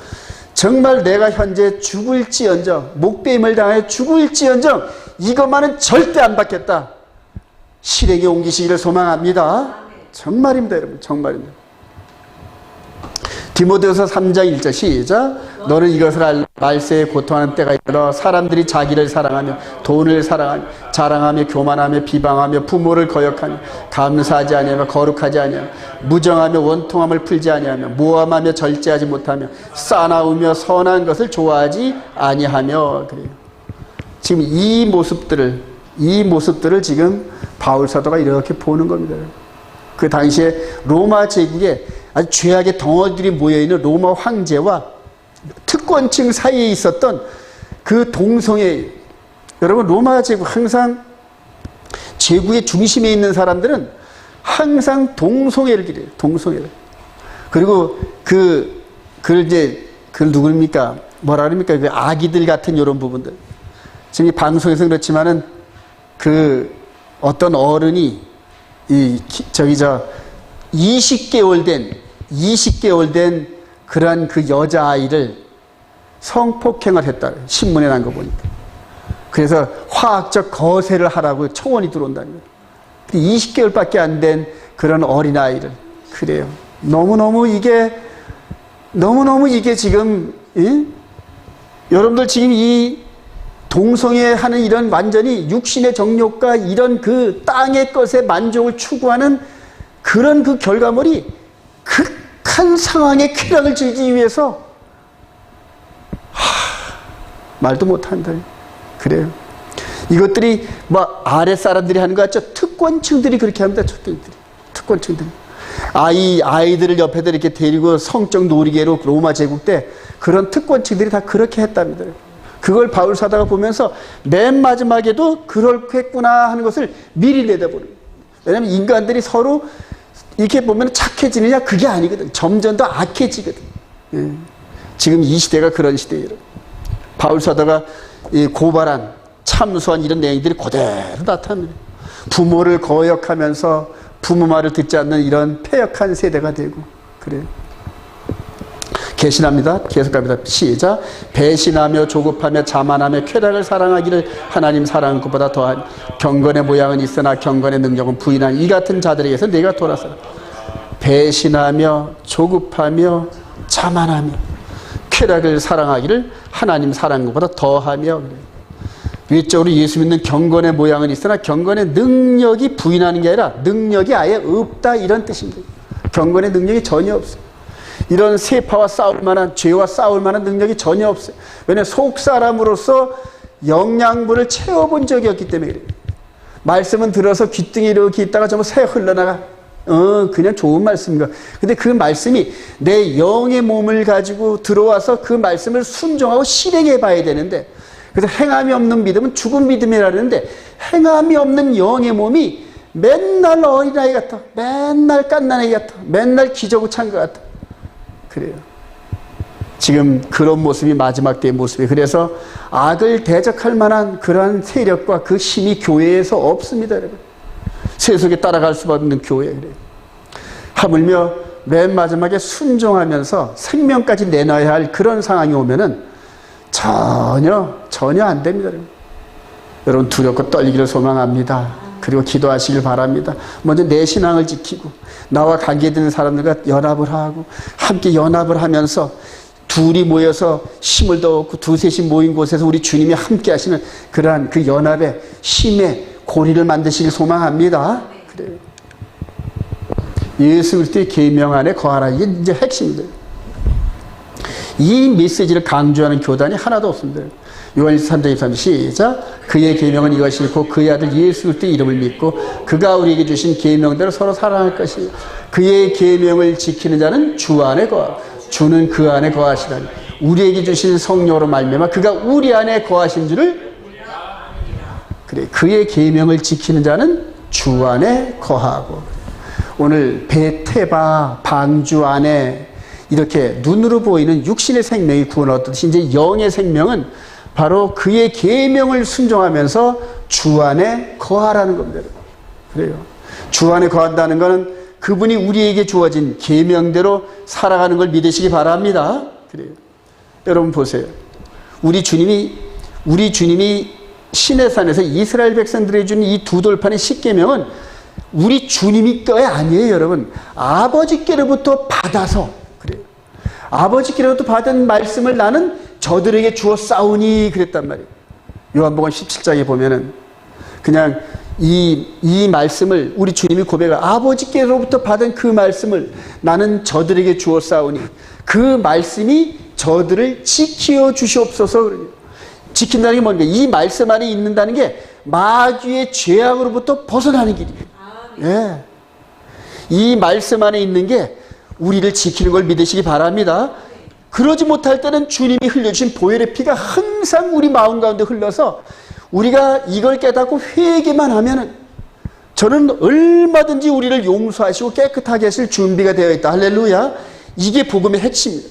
정말 내가 현재 죽을지언정, 목배임을 당하여 죽을지언정 이것만은 절대 안 받겠다. 실행에 옮기시기를 소망합니다. 정말입니다, 여러분. 정말입니다. 디모데후서 3장 1절 시작. 너는 이것을 알라. 말세에 고통하는 때가 이르러 사람들이 자기를 사랑하며 돈을 사랑하며 자랑하며 교만하며 비방하며 부모를 거역하며 감사하지 아니하며 거룩하지 아니하며 무정하며 원통함을 풀지 아니하며 모함하며 절제하지 못하며 싸나우며 선한 것을 좋아하지 아니하며. 그래요. 지금 이 모습들을 지금 바울 사도가 이렇게 보는 겁니다. 그 당시에 로마 제국에 아주 죄악의 덩어리들이 모여있는 로마 황제와 특권층 사이에 있었던 그 동성애. 여러분, 로마 제국 항상 제국의 중심에 있는 사람들은 항상 동성애를 기려요. 동성애를. 그리고 그걸 누굽니까? 뭐라 그럽니까? 그 아기들 같은 이런 부분들. 지금 이 방송에서 그렇지만은 어떤 어른이 20개월 된 그러한 그 여자아이를 성폭행을 했다. 신문에 난 거 보니까. 그래서 화학적 거세를 하라고 청원이 들어온다는 거예요. 20개월밖에 안 된 그런 어린아이를. 그래요. 너무너무 이게 지금, 여러분들 지금 이 동성애 하는 이런 완전히 육신의 정욕과 이런 그 땅의 것의 만족을 추구하는 그런 그 결과물이 극한 상황의 쾌락을 즐기기 위해서 말도 못한다. 그래요. 이것들이 뭐 아랫 사람들이 하는 것 같죠? 특권층들이 그렇게 합니다. 특권층들이. 아이들을 옆에다 이렇게 데리고 성적 놀이개로 로마 제국 때 그런 특권층들이 다 그렇게 했답니다. 그걸 바울 사도가 보면서 맨 마지막에도 그렇겠구나 하는 것을 미리 내다보는 거예요. 왜냐하면 인간들이 서로 이렇게 보면 착해지느냐? 그게 아니거든. 점점 더 악해지거든. 예. 지금 이 시대가 그런 시대예요. 바울 사도가 고발한, 참수한 이런 내용들이 그대로 나타납니다. 부모를 거역하면서 부모 말을 듣지 않는 이런 패역한 세대가 되고 그래요. 계신합니다. 계속 갑니다. 시작. 배신하며 조급하며 자만하며 쾌락을 사랑하기를 하나님 사랑한 것보다 더한 경건의 모양은 있으나 경건의 능력은 부인한 이 같은 자들에게서 내가 돌아서라. 배신하며 조급하며 자만하며 쾌락을 사랑하기를 하나님 사랑한 것보다 더하며. 외적으로 예수 믿는 경건의 모양은 있으나 경건의 능력이 부인하는 게 아니라 능력이 아예 없다 이런 뜻입니다. 경건의 능력이 전혀 없어요. 이런 세파와 싸울 만한, 죄와 싸울 만한 능력이 전혀 없어요. 왜냐하면 속사람으로서 영양분을 채워본 적이 없기 때문에 그래요. 말씀은 들어서 귀등이 이렇게 있다가 전부 새 흘러나가. 그냥 좋은 말씀인가. 근데 그 말씀이 내 영의 몸을 가지고 들어와서 그 말씀을 순종하고 실행해 봐야 되는데, 그래서 행함이 없는 믿음은 죽은 믿음이라는데, 행함이 없는 영의 몸이 맨날 어린아이 같아. 맨날 갓난아이 같아. 맨날 기저귀 찬 것 같아. 그래요. 지금 그런 모습이 마지막 때의 모습이에요. 그래서 악을 대적할 만한 그러한 세력과 그 힘이 교회에서 없습니다, 여러분. 세속에 따라갈 수밖에 없는 교회. 그래요. 하물며 맨 마지막에 순종하면서 생명까지 내놔야 할 그런 상황이 오면은 전혀 안 됩니다, 여러분. 여러분 두렵고 떨리기를 소망합니다. 그리고 기도하시길 바랍니다. 먼저 내 신앙을 지키고 나와 관계되는 사람들과 연합을 하고 함께 연합을 하면서 둘이 모여서 힘을 더 얻고 두셋이 모인 곳에서 우리 주님이 함께 하시는 그러한 그 연합의 힘의 고리를 만드시길 소망합니다. 그래요. 예수 그리스도의 계명 안에 거하라. 이게 이제 핵심입니다. 이 메시지를 강조하는 교단이 하나도 없습니다. 요한일서 3장 23절 시작. 그의 계명은 이것이 곧 그의 아들 예수 그리스도의 이름을 믿고 그가 우리에게 주신 계명대로 서로 사랑할 것이요 그의 계명을 지키는 자는 주 안에 거하고 주는 그 안에 거하시다니 우리에게 주신 성령으로 말미암아 그가 우리 안에 거하신 줄을 그래 그의 계명을 지키는 자는 주 안에 거하고 오늘 베테바 방주 안에 이렇게 눈으로 보이는 육신의 생명이 구원을 얻듯이 이제 영의 생명은 바로 그의 계명을 순종하면서 주 안에 거하라는 겁니다. 그래요. 주 안에 거한다는 것은 그분이 우리에게 주어진 계명대로 살아가는 걸 믿으시기 바랍니다. 그래요. 여러분 보세요. 우리 주님이 시내산에서 이스라엘 백성들에게 준 이 두 돌판의 십계명은 우리 주님이 게 아니에요, 여러분. 아버지께로부터 받아서 그래요. 아버지께로부터 받은 말씀을 나는 저들에게 주어 싸우니 그랬단 말이에요. 요한복음 17장에 보면은 그냥 이 말씀을 우리 주님이 고백을 아버지께로부터 받은 그 말씀을 나는 저들에게 주어 싸우니 그 말씀이 저들을 지키어 주시옵소서. 그래요. 지킨다는 게 뭔가 이 말씀 안에 있는다는 게 마귀의 죄악으로부터 벗어나는 길이에요. 예. 이 말씀 안에 있는 게 우리를 지키는 걸 믿으시기 바랍니다. 그러지 못할 때는 주님이 흘려주신 보혈의 피가 항상 우리 마음 가운데 흘러서 우리가 이걸 깨닫고 회개만 하면은 저는 얼마든지 우리를 용서하시고 깨끗하게 하실 준비가 되어 있다. 할렐루야. 이게 복음의 핵심입니다.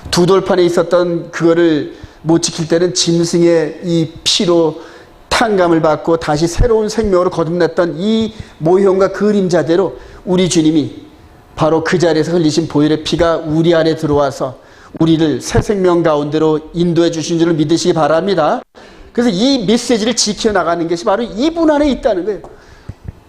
두 돌판에 있었던 그거를 못 지킬 때는 짐승의 이 피로 탕감을 받고 다시 새로운 생명으로 거듭났던 이 모형과 그림자대로 우리 주님이 바로 그 자리에서 흘리신 보혈의 피가 우리 안에 들어와서 우리를 새 생명 가운데로 인도해 주신 줄을 믿으시기 바랍니다. 그래서 이 메시지를 지켜나가는 것이 바로 이분 안에 있다는 거예요.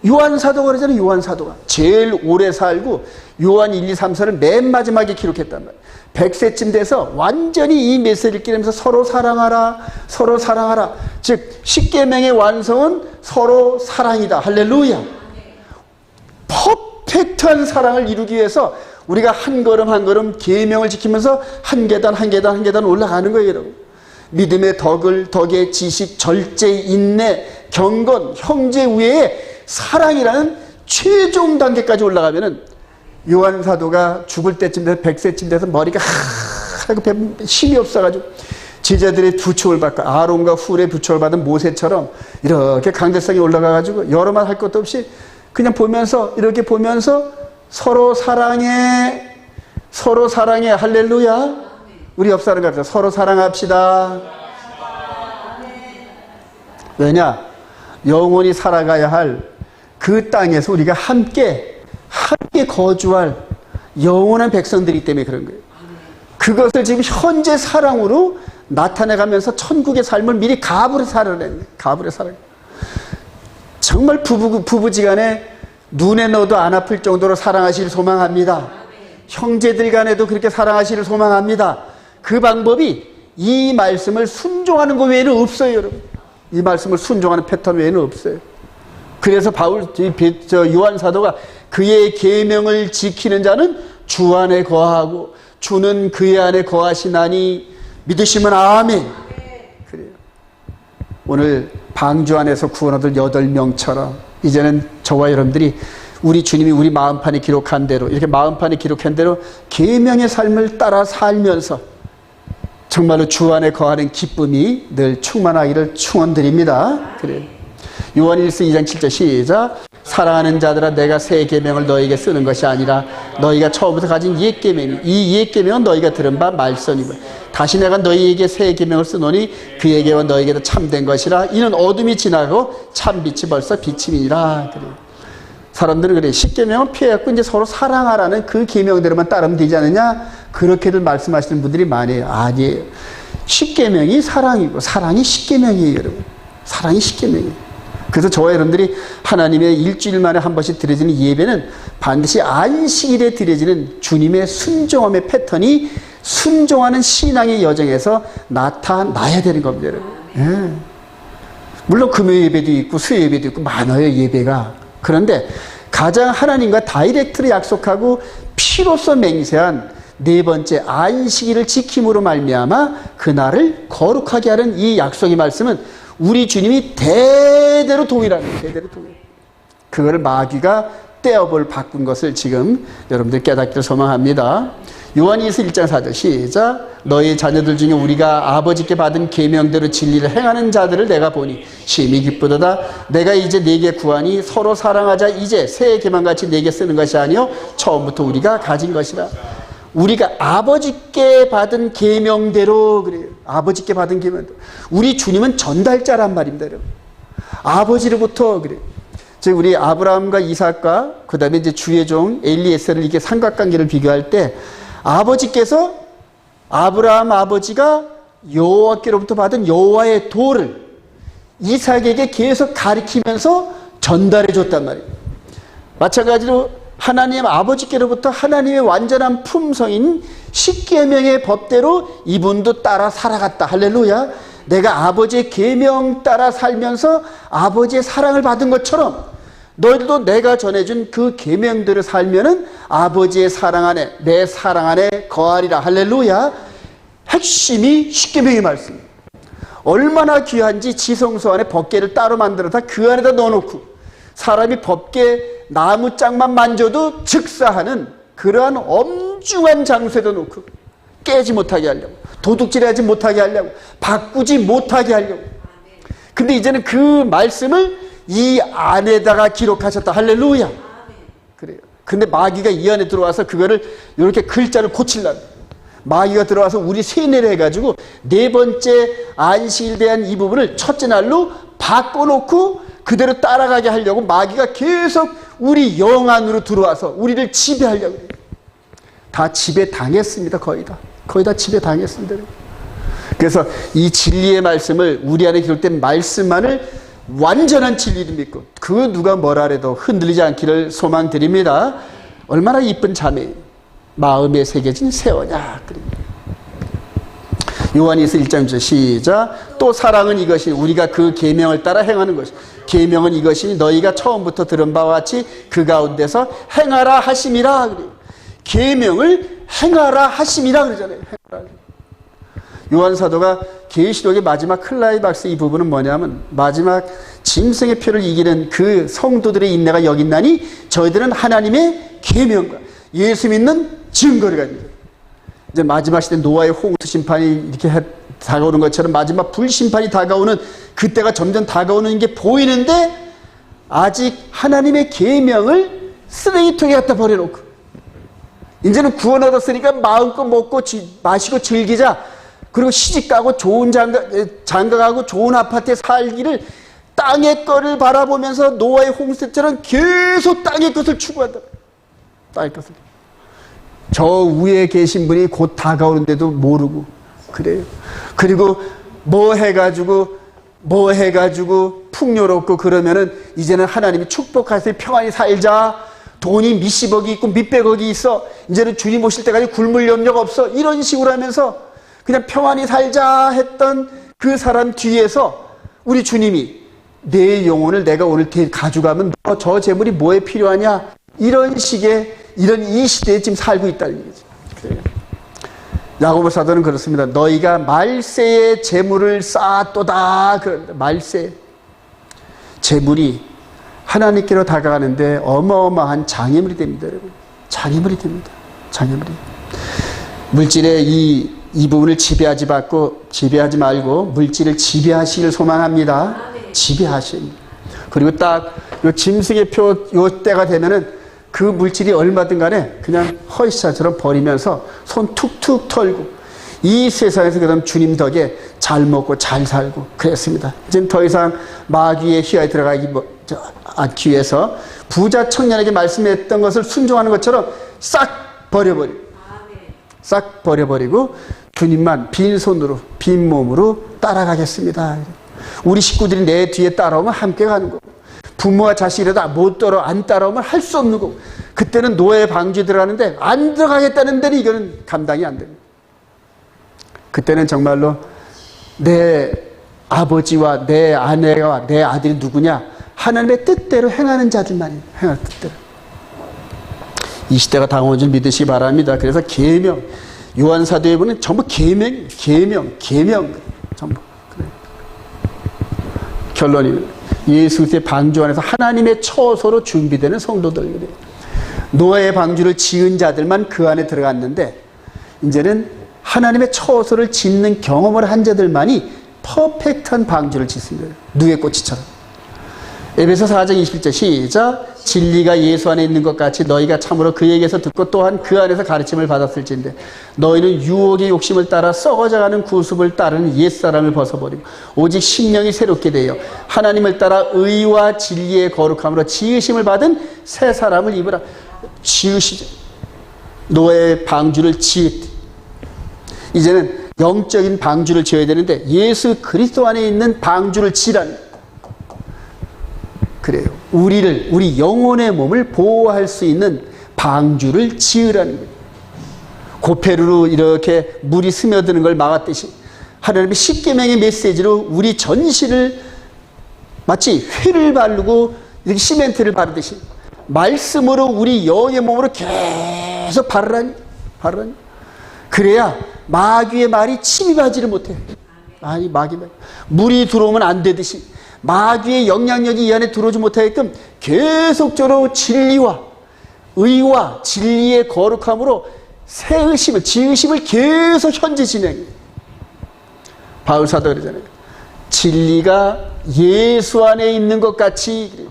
요한사도가 그러잖아요. 요한사도가 제일 오래 살고 요한 1, 2, 3, 4를 맨 마지막에 기록했단 말이에요. 100세쯤 돼서 완전히 이 메시지를 끼면서 서로 사랑하라, 서로 사랑하라. 즉 십계명의 완성은 서로 사랑이다. 할렐루야. 퍼펙트한 사랑을 이루기 위해서 우리가 한 걸음 한 걸음 계명을 지키면서 한 계단 한 계단 한 계단 올라가는 거예요, 여러분. 믿음의 덕의 지식, 절제, 인내, 경건, 형제 우애의 사랑이라는 최종 단계까지 올라가면은 요한 사도가 죽을 때쯤 돼서 100세쯤 돼서 머리가 힘이 없어가지고 제자들의 부축을 받고 아론과 훌의 부축을 받은 모세처럼 이렇게 강대상에 올라가가지고 여러 말 할 것도 없이 그냥 보면서 이렇게 보면서 서로 사랑해 할렐루야. 우리 옆 사람 갑시다. 서로 사랑합시다. 왜냐? 영원히 살아가야 할 그 땅에서 우리가 함께 거주할 영원한 백성들이기 때문에 그런 거예요. 그것을 지금 현재 사랑으로 나타내가면서 천국의 삶을 미리 가불에 살아내는 가불에 살아. 정말 부부지간에 눈에 넣어도 안 아플 정도로 사랑하시길 소망합니다. 형제들 간에도 그렇게 사랑하시길 소망합니다. 그 방법이 이 말씀을 순종하는 것 외에는 없어요, 여러분. 이 말씀을 순종하는 패턴 외에는 없어요. 그래서 요한 사도가 그의 계명을 지키는 자는 주 안에 거하고 주는 그의 안에 거하시나니 믿으시면 아멘. 그래요. 오늘 방주 안에서 구원 얻을 8명처럼 이제는 저와 여러분들이 우리 주님이 우리 마음판에 기록한 대로 이렇게 마음판에 기록한 대로 계명의 삶을 따라 살면서 정말로 주 안에 거하는 기쁨이 늘 충만하기를 축원드립니다. 그래요. 요한일서 2장 7절 시작. 사랑하는 자들아 내가 새 계명을 너에게 쓰는 것이 아니라 너희가 처음부터 가진 옛 계명이 이 옛 계명은 너희가 들은 바 말씀이고 다시 내가 너희에게 새 계명을 쓰노니 그에게와 너희에게도 참된 것이라 이는 어둠이 지나고 참 빛이 벌써 비침이니라. 그래요. 사람들은 그래 십계명은 피해갖고 이제 서로 사랑하라는 그 계명대로만 따르면 되지 않느냐 그렇게들 말씀하시는 분들이 많아요. 아니에요. 십계명이 사랑이고 사랑이 십계명이에요, 여러분. 사랑이 십계명이에요. 그래서 저와 여러분들이 하나님의 일주일 만에 한 번씩 드려지는 예배는 반드시 안식일에 드려지는 주님의 순종함의 패턴이 순종하는 신앙의 여정에서 나타나야 되는 겁니다, 여러분. 예. 물론 금요 예배도 있고 수요 예배도 있고 많아요, 예배가. 그런데 가장 하나님과 다이렉트로 약속하고 피로써 맹세한 네 번째 안식일을 지킴으로 말미암아 그날을 거룩하게 하는 이 약속의 말씀은 우리 주님이 대대로 동일하는 거예요. 대대로 동일. 그거를 마귀가 떼어볼 바꾼 것을 지금 여러분들 깨닫기를 소망합니다. 요한일서 1장 4절 시작. 너희 자녀들 중에 우리가 아버지께 받은 계명대로 진리를 행하는 자들을 내가 보니 심히 기쁘도다. 내가 이제 네게 구하니 서로 사랑하자. 이제 새 계명같이 네게 쓰는 것이 아니요 처음부터 우리가 가진 것이라. 우리가 아버지께 받은 계명대로 그래요. 아버지께 받은 계명대로. 우리 주님은 전달자란 말입니다. 여러분. 아버지로부터 그래요. 즉 우리 아브라함과 이삭과 그다음에 이제 주의 종 엘리에셀을 이렇게 삼각관계를 비교할 때 아버지께서 아브라함 아버지가 여호와께로부터 받은 여호와의 도를 이삭에게 계속 가르치면서 전달해 줬단 말이에요. 마찬가지로 하나님 아버지께로부터 하나님의 완전한 품성인 십계명의 법대로 이분도 따라 살아갔다. 할렐루야. 내가 아버지의 계명 따라 살면서 아버지의 사랑을 받은 것처럼 너희들도 내가 전해준 그 계명대로 살면은 아버지의 사랑 안에 내 사랑 안에 거하리라. 할렐루야. 핵심이 십계명의 말씀. 얼마나 귀한지 지성소 안에 법궤를 따로 만들어서 그 안에다 넣어놓고 사람이 법궤 나무짝만 만져도 즉사하는 그러한 엄중한 장소에다 놓고 깨지 못하게 하려고, 도둑질하지 못하게 하려고, 바꾸지 못하게 하려고. 근데 이제는 그 말씀을 이 안에다가 기록하셨다. 할렐루야. 그래요. 근데 마귀가 이 안에 들어와서 그거를 이렇게 글자를 고치려고. 마귀가 들어와서 우리 세뇌를 해가지고 네 번째 안식일에 대한 이 부분을 첫째 날로 바꿔놓고 그대로 따라가게 하려고 마귀가 계속 우리 영 안으로 들어와서 우리를 지배하려고 해요. 다 지배당했습니다. 거의 다 지배당했습니다. 그래서 이 진리의 말씀을 우리 안에 기록된 말씀만을 완전한 진리를 믿고 그 누가 뭐라 해도 흔들리지 않기를 소망드립니다. 얼마나 이쁜 자매 마음에 새겨진 세워냐. 요한일서 1장 1절 시작. 또 사랑은 이것이 우리가 그 계명을 따라 행하는 것이. 계명은 이것이니 너희가 처음부터 들은 바와 같이 그 가운데서 행하라 하심이라. 계명을 행하라 하심이라 그러잖아요. 행하라. 요한 사도가 계시록의 마지막 클라이막스 이 부분은 뭐냐면 마지막 짐승의 표를 이기는 그 성도들의 인내가 여기 있나니 저희들은 하나님의 계명과 예수 믿는 증거를 가집니다. 이제 마지막 시대 노아의 홍수 심판이 이렇게 다가오는 것처럼 마지막 불심판이 다가오는 그때가 점점 다가오는 게 보이는데 아직 하나님의 계명을 쓰레기통에 갖다 버려놓고 이제는 구원 얻었으니까 마음껏 먹고 마시고 즐기자. 그리고 시집가고 좋은 장가가고 좋은 아파트에 살기를 땅의 거를 바라보면서 노아의 홍수처럼 계속 땅의 것을 추구한다. 땅의 것을. 저 위에 계신 분이 곧 다가오는데도 모르고 그래요. 그리고 뭐 해가지고 풍요롭고 그러면은 이제는 하나님이 축복하세요. 평안히 살자. 돈이 몇십억이 있고 몇백억이 있어. 이제는 주님 오실 때까지 굶을 염려가 없어. 이런 식으로 하면서 그냥 평안히 살자 했던 그 사람 뒤에서 우리 주님이 내 영혼을 내가 오늘 가져가면 너 저 재물이 뭐에 필요하냐. 이런 식의 이런 이 시대에 지금 살고 있다는 얘기죠. 그래요. 야고보 사도는 그렇습니다. 너희가 말세의 재물을 쌓았도다. 그런데 말세 재물이 하나님께로 다가가는데 어마어마한 장애물이 됩니다. 여러분. 장애물이 됩니다. 장애물이. 물질의 이 부분을 지배하지 말고 물질을 지배하시기를 소망합니다. 지배하십니다. 그리고 딱 요 짐승의 표 요 때가 되면은 그 물질이 얼마든 간에 그냥 허위사처럼 버리면서 손 툭툭 털고 이 세상에서 그다음 주님 덕에 잘 먹고 잘 살고 그랬습니다. 이제 더 이상 마귀의 휘하에 들어가기 않기 위해서 부자 청년에게 말씀했던 것을 순종하는 것처럼 싹 버려버리고 주님만 빈손으로 빈몸으로 따라가겠습니다. 우리 식구들이 내 뒤에 따라오면 함께 가는 거고 부모와 자식이라도 안 따라오면 할 수 없는 거고 그때는 노예 방주에 들어가는데 안 들어가겠다는 데는 이거는 감당이 안 됩니다. 그때는 정말로 내 아버지와 내 아내와 내 아들이 누구냐 하나님의 뜻대로 행하는 자들만이 행할 뜻대로 이 시대가 다가온 줄 믿으시기 바랍니다. 그래서 계명, 요한사도에 보면 전부 계명, 전부. 그래요. 결론이 예수 그리스도의 방주 안에서 하나님의 처소로 준비되는 성도들. 그래요. 노아의 방주를 지은 자들만 그 안에 들어갔는데 이제는 하나님의 처소를 짓는 경험을 한 자들만이 퍼펙트한 방주를 짓습니다. 누의 꽃이처럼. 에베소 4장 21절 시작. 진리가 예수 안에 있는 것 같이 너희가 참으로 그에게서 듣고 또한 그 안에서 가르침을 받았을진데 너희는 유혹의 욕심을 따라 썩어져가는 구습을 따르는 옛사람을 벗어버리고 오직 심령이 새롭게 되어 하나님을 따라 의와 진리의 거룩함으로 지으심을 받은 새 사람을 입으라. 지으시죠. 노아의 방주를 지었대. 이제는 영적인 방주를 지어야 되는데 예수 그리스도 안에 있는 방주를 지라는 거예요. 그래요. 우리 영혼의 몸을 보호할 수 있는 방주를 지으라는 거예요. 고페루로 이렇게 물이 스며드는 걸 막았듯이 하나님의 십계명의 메시지로 우리 전시를 마치 휘를 바르고 이렇게 시멘트를 바르듯이 말씀으로 우리 영의 몸으로 계속 바르라니. 그래야 마귀의 말이 침입하지를 못해요. 아니, 마귀의 말. 물이 들어오면 안 되듯이 마귀의 영향력이 이 안에 들어오지 못하게끔 계속적으로 진리와 의와 진리의 거룩함으로 새의심을, 지으심을 계속 현재 진행해요. 바울 사도 그러잖아요. 진리가 예수 안에 있는 것 같이,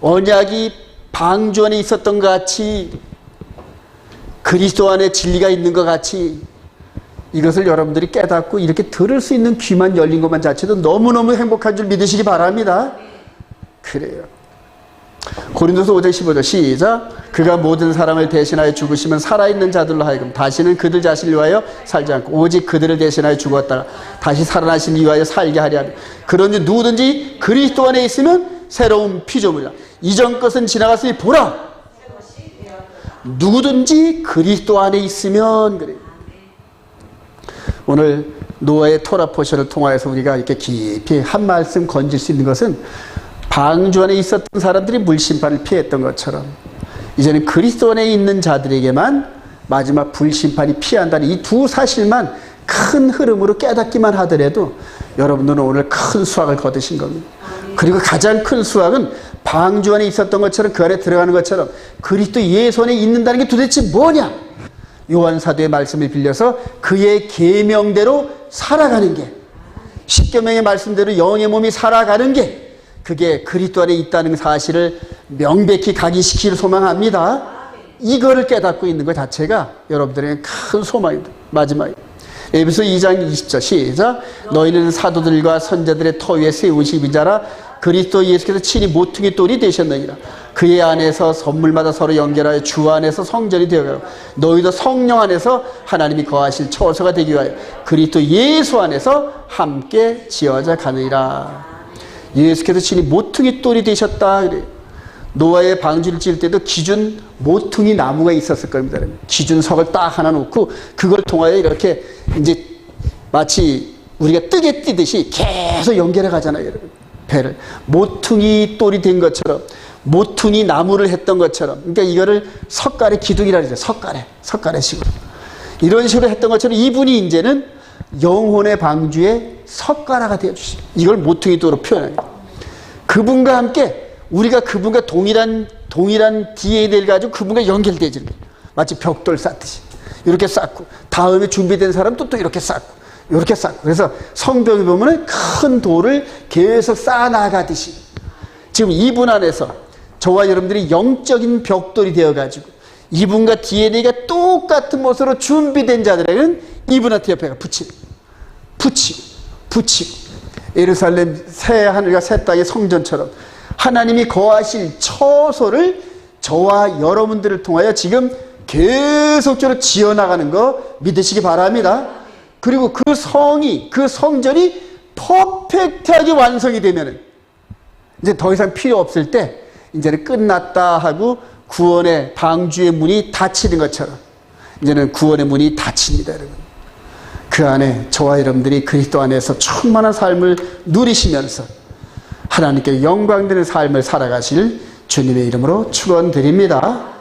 언약이 방주 안에 있었던 것 같이, 그리스도 안에 진리가 있는 것 같이, 이것을 여러분들이 깨닫고 이렇게 들을 수 있는 귀만 열린 것만 자체도 너무너무 행복한 줄 믿으시기 바랍니다. 그래요. 고린도서 5장 15절 시작. 그가 모든 사람을 대신하여 죽으시면 살아있는 자들로 하여금 다시는 그들 자신을 위하여 살지 않고 오직 그들을 대신하여 죽었다가 다시 살아나신 위하여 살게 하려 하며 그런지 누구든지 그리스도 안에 있으면 새로운 피조물이라. 이전 것은 지나갔으니 보라. 누구든지 그리스도 안에 있으면 그래요. 오늘 노아의 토라 포션을 통하여서 우리가 이렇게 깊이 한 말씀 건질 수 있는 것은 방주 안에 있었던 사람들이 물심판을 피했던 것처럼 이제는 그리스도 안에 있는 자들에게만 마지막 불심판이 피한다는 이 두 사실만 큰 흐름으로 깨닫기만 하더라도 여러분들은 오늘 큰 수확을 거두신 겁니다. 그리고 가장 큰 수확은 방주 안에 있었던 것처럼 그 안에 들어가는 것처럼 그리스도 예수 안에 있는다는 게 도대체 뭐냐? 요한사도의 말씀을 빌려서 그의 계명대로 살아가는 게, 십계명의 말씀대로 영의 몸이 살아가는 게, 그게 그리스도 안에 있다는 사실을 명백히 각인시키기를 소망합니다. 이거를 깨닫고 있는 것 자체가 여러분들에게 큰 소망입니다. 마지막에 에베소 2장 20절 시작. 너희는 사도들과 선자들의 터 위에 세우신 자라 그리스도 예수께서 친히 모퉁이 돌이 되셨느니라. 그의 안에서 선물마다 서로 연결하여 주 안에서 성전이 되어가고 너희도 성령 안에서 하나님이 거하실 처소가 되기 위하여 그리스도 예수 안에서 함께 지어져 가느니라. 예수께서 친히 모퉁이 돌이 되셨다. 그래요. 노아의 방주를 지을 때도 기준 모퉁이 나무가 있었을 겁니다. 기준석을 딱 하나 놓고 그걸 통하여 이렇게 이제 마치 우리가 뜨개 띄듯이 계속 연결해 가잖아요. 여러분. 배를 모퉁이 돌이 된 것처럼 모퉁이 나무를 했던 것처럼, 그러니까 이거를 석가래 기둥이라 그러죠. 석가래 식으로 이런 식으로 했던 것처럼 이분이 이제는 영혼의 방주의 석가라가 되어주십니다. 이걸 모퉁이 돌로 표현합니다. 그분과 함께 우리가 그분과 동일한 DNA를 가지고 그분과 연결되지는 거예요. 마치 벽돌 쌓듯이 이렇게 쌓고 다음에 준비된 사람도 또 이렇게 쌓고 이렇게 쌓고, 그래서 성벽에 보면 큰 돌을 계속 쌓아나가듯이 지금 이분 안에서 저와 여러분들이 영적인 벽돌이 되어가지고 이분과 DNA가 똑같은 모습으로 준비된 자들에게는 이분한테 옆에가 붙이고 예루살렘 새 하늘과 새 땅의 성전처럼 하나님이 거하실 처소를 저와 여러분들을 통하여 지금 계속적으로 지어나가는 거 믿으시기 바랍니다. 그리고 그 성전이 퍼펙트하게 완성이 되면은 이제 더 이상 필요 없을 때 이제는 끝났다 하고 구원의 방주의 문이 닫히는 것처럼 이제는 구원의 문이 닫힙니다. 여러분. 그 안에 저와 여러분들이 그리스도 안에서 충만한 삶을 누리시면서 하나님께 영광되는 삶을 살아가실 주님의 이름으로 축원드립니다.